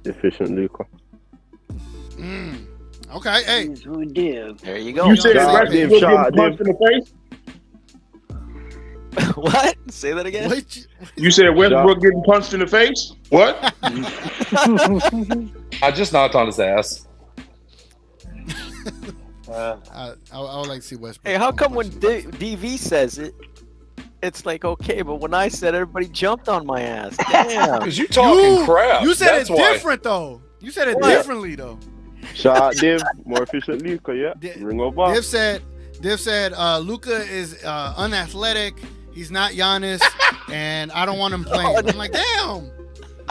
Efficient Luka. Okay, hey. There you go. You said Westbrook getting punched in the face? What? Say that again? You said Westbrook getting punched in the face? What? I just knocked on his ass. I would like to see Westbrook. Hey, how come when DV says it, it's like okay, but when I said, everybody jumped on my ass? Damn. Because you talking crap. You said That's it different though. You said it differently though. Shout out Div, more efficient Luka, yeah. Ring over. Div said Luka is unathletic. He's not Giannis, and I don't want him playing. I'm like, damn.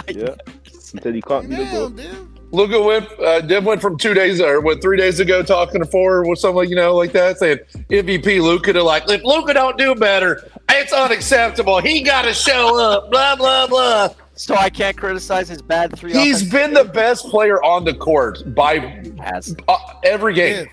Yeah. He said he can't be the GOAT. Luka Div went from 3 days ago talking to 4 or something, like that, saying MVP Luka to like, if Luka don't do better, it's unacceptable. He got to show up. Blah blah blah. So I can't criticize his bad 3. He's been the best player on the court by every game.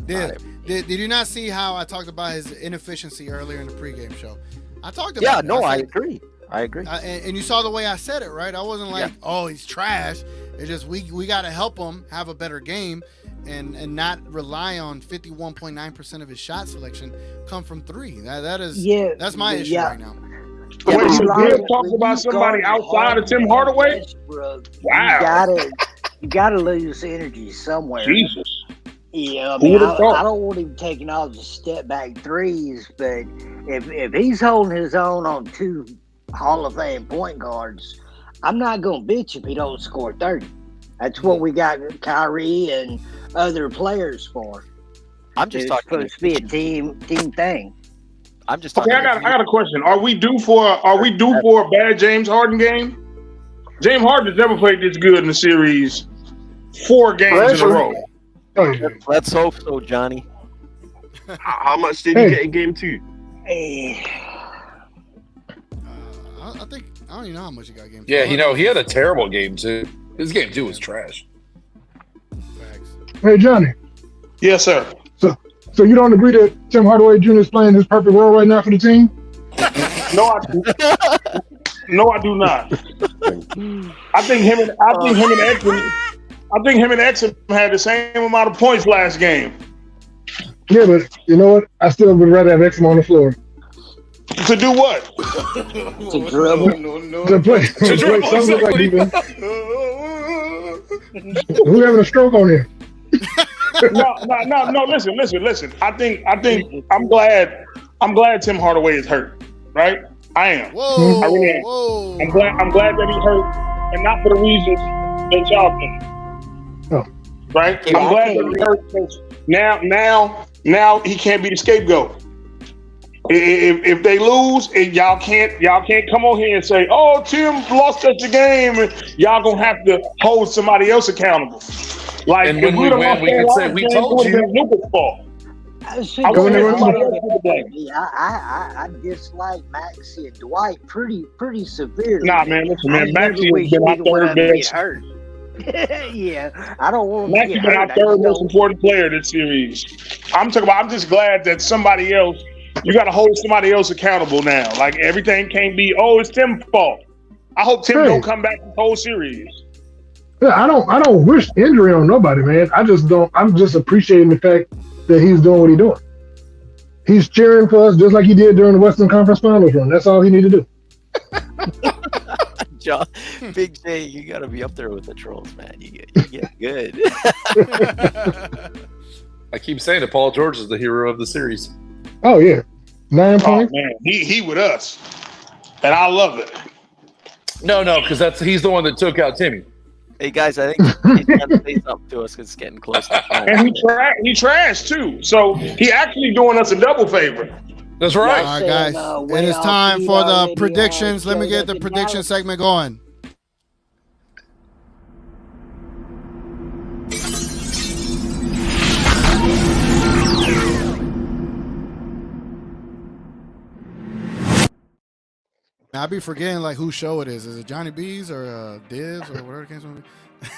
Did you not see how I talked about his inefficiency earlier in the pregame show? I talked about. Yeah, it. no, I agree. And you saw the way I said it, right? I wasn't like, oh, he's trash. It's just we got to help him have a better game and not rely on 51.9% of his shot selection come from 3. That's my issue right now. Wait, so Div talks about somebody outside of Tim Hardaway? Wow. You gotta lose energy somewhere. Jesus. Yeah, I mean, I don't want him taking all the step back threes, but if he's holding his own on 2 Hall of Fame point guards, I'm not gonna bitch if he don't score 30. That's what we got Kyrie and other players for. I'm just talking supposed to be a team thing. I'm just talking. Okay, I got a question. Are we due for a bad James Harden game? James Harden has never played this good in the series 4 games in a row. Let's hope so, Johnny. How much did he get in game 2? I think I don't even know how much he got game 2. Yeah, he had a terrible game 2. His game 2 was trash. Hey, Johnny. Yes, sir. So you don't agree that Tim Hardaway Jr. is playing his perfect role right now for the team? No, I do not. I think him and Exum had the same amount of points last game. Yeah, but you know what? I still would rather have Exum on the floor. To do what? To dribble. To play something like defense. Who having a stroke on here? No. Listen. I think I'm glad Tim Hardaway is hurt. Right? I am. Whoa. I really am. Whoa. I'm glad that he's hurt, and not for the reasons that y'all think. Oh. Right? Yeah, I'm glad that he's hurt because now he can't be the scapegoat. If they lose, and y'all can't come on here and say, "Oh, Tim lost such a game," and y'all gonna have to hold somebody else accountable. Like, and when we win, we can say, "We told you." Luka's fault. I dislike Maxey and Dwight pretty severely. Nah, man, listen, man. Maxey has been our third best. Yeah, I don't want to Maxey's get been hurt. our third most important player this series. I'm just glad that somebody else. You got to hold somebody else accountable now. Like, everything can't be, it's Tim's fault. I hope Tim don't come back this whole series. Yeah, I don't wish injury on nobody, man. I'm just appreciating the fact that he's doing what he's doing. He's cheering for us just like he did during the Western Conference Finals run. That's all he needed to do. John, Big J, you got to be up there with the trolls, man. You get good. I keep saying that Paul George is the hero of the series. Oh, yeah. 9 points. Oh, man. He with us. And I love it. No, because he's the one that took out Timmy. Hey, guys, I think he's trying to say something to us because it's getting close to time. And he trashed, too. So he actually doing us a double favor. That's right. All right, guys. It is time for the predictions. Let me get the prediction segment going. I'll be forgetting like whose show it is. Is it Johnny B's or Divs or whatever it came from?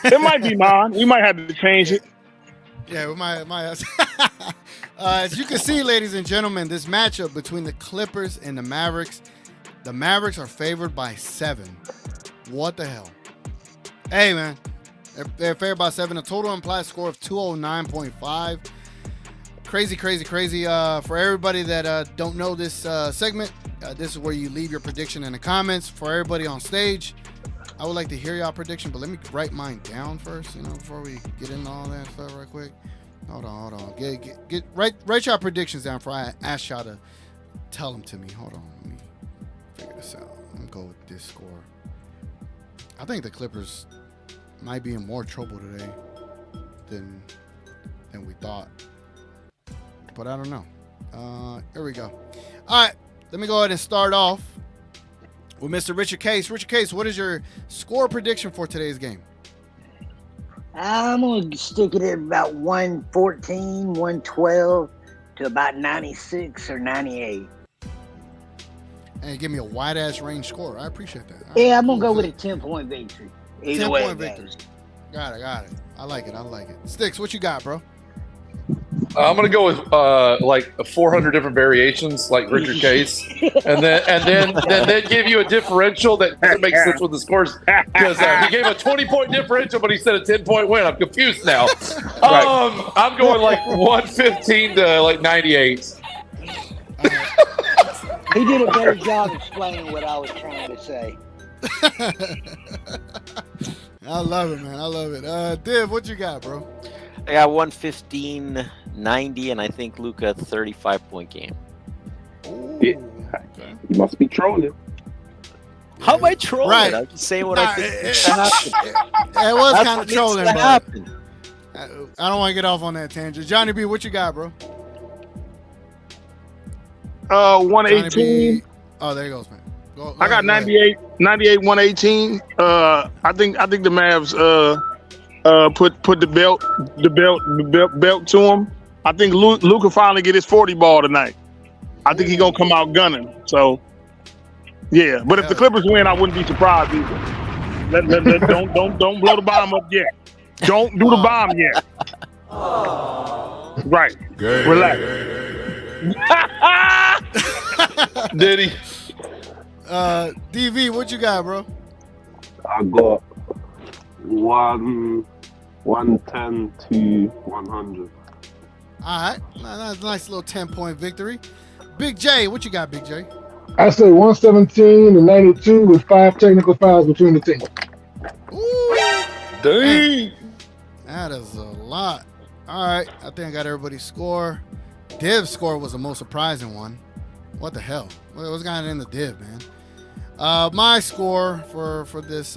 It might be mine. We might have to change it. Yeah, we might. As you can see, ladies and gentlemen, this matchup between the Clippers and the Mavericks are favored by 7. What the hell? Hey, man. They're favored by 7. A total implied score of 209.5. Crazy. For everybody that don't know this segment, this is where you leave your prediction in the comments. For everybody on stage, I would like to hear y'all prediction, but let me write mine down first, before we get into all that stuff right quick. Hold on. Write y'all predictions down before I ask y'all to tell them to me. Hold on. Let me figure this out. I'm going to go with this score. I think the Clippers might be in more trouble today than we thought. But I don't know. Here we go. All right. Let me go ahead and start off with Mr. Richard Case. Richard Case, what is your score prediction for today's game? I'm going to stick it at about 114, 112 to about 96 or 98. And give me a wide-ass range score. I appreciate that. Yeah, I'm going to go with a 10-point victory. Either way. 10-point victory. Got it. I like it. Sticks, what you got, bro? I'm gonna go with like 400 different variations, like Richard Case, and then give you a differential that doesn't make sense with the scores because he gave a 20-point differential, but he said a 10-point win. I'm confused now. I'm going like 115 to like 98. He did a better job explaining what I was trying to say. I love it, man. I love it. Div, what you got, bro? I got 115-90, and I think Luka 35-point game. Yeah. You must be trolling. How am I trolling? Right. I'm just saying what I think needs to happen. It was kind of trolling, but happen. I don't want to get off on that tangent. Johnny B, what you got, bro? 118. Oh, there he goes, man. I got 98, 118. I think the Mavs put the belt to him. I think Luka finally get his 40 ball tonight. I think he's gonna come out gunning. So yeah, but if the Clippers win, I wouldn't be surprised either. Don't blow the bomb up yet. Don't do the bomb yet. Right. Relax. Did he? DV, what you got, bro? I got 110 to 100. All right, nice little 10-point victory. Big J, what you got, Big J? I say 117 to 92 with 5 technical fouls between the teams. Ooh, dang. That is a lot. All right, I think I got everybody's score. Div's score was the most surprising one. What the hell? What's going on in the Div, man? My score for this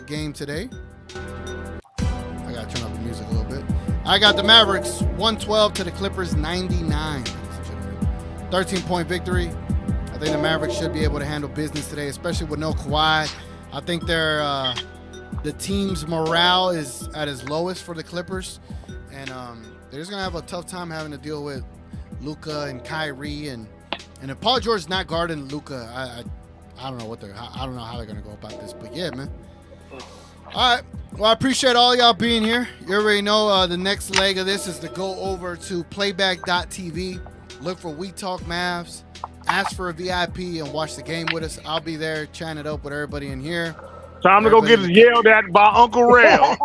game today. I gotta turn up the music a little bit. I got the Mavericks 112 to the Clippers 99. 13-point victory. I think the Mavericks should be able to handle business today, especially with no Kawhi. I think the team's morale is at its lowest for the Clippers, and they're just gonna have a tough time having to deal with Luka and Kyrie, and if Paul George's not guarding Luka, I don't know I don't know how they're gonna go about this, but yeah, man. All right. Well, I appreciate all y'all being here. You already know the next leg of this is to go over to playback.tv, look for We Talk Mavs, ask for a VIP, and watch the game with us. I'll be there, chatting it up with everybody in here. Time to go get yelled at by Uncle Rail.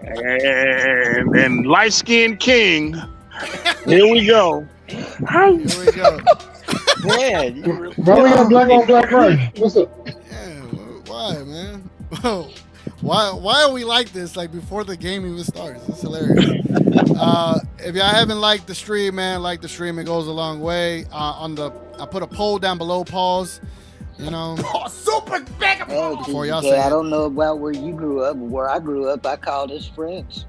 and Light Skin King. Here we go. Here we go. Man, you really Why we got black on black right? What's up? Yeah, why, man? Why are we like this? Like before the game even starts, it's hilarious. If y'all haven't liked the stream, man, like the stream. It goes a long way. I put a poll down below. Pause. You know. Super big. Hey, Before y'all TJ, say I it. don't know about where you grew up, but where I grew up, I called us friends.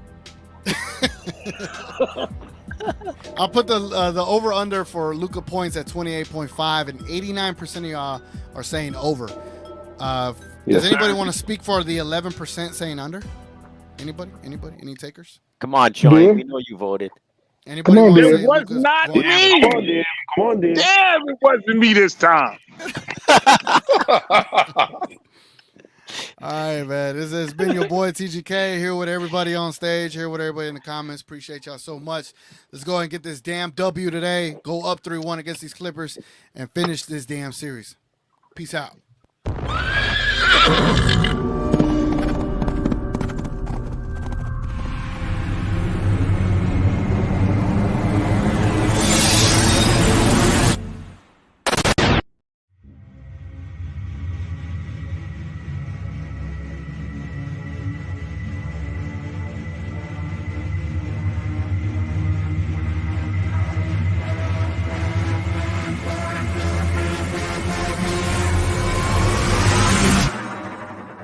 I'll put the over under for Luka points at 28.5, and 89% of y'all are saying over. Does anybody want to speak for the 11% saying under? Anybody? Any takers? Come on, Joey. Yeah. We know you voted. Anybody Come on, want to Dave. say It was Luka's not going me. Come on, Dave. Come on, Dave. Damn, it wasn't me this time. All right, man. This has been your boy TGK here with everybody on stage, here with everybody in the comments. Appreciate y'all so much. Let's go ahead and get this damn W today. Go up 3-1 against these Clippers and finish this damn series. Peace out.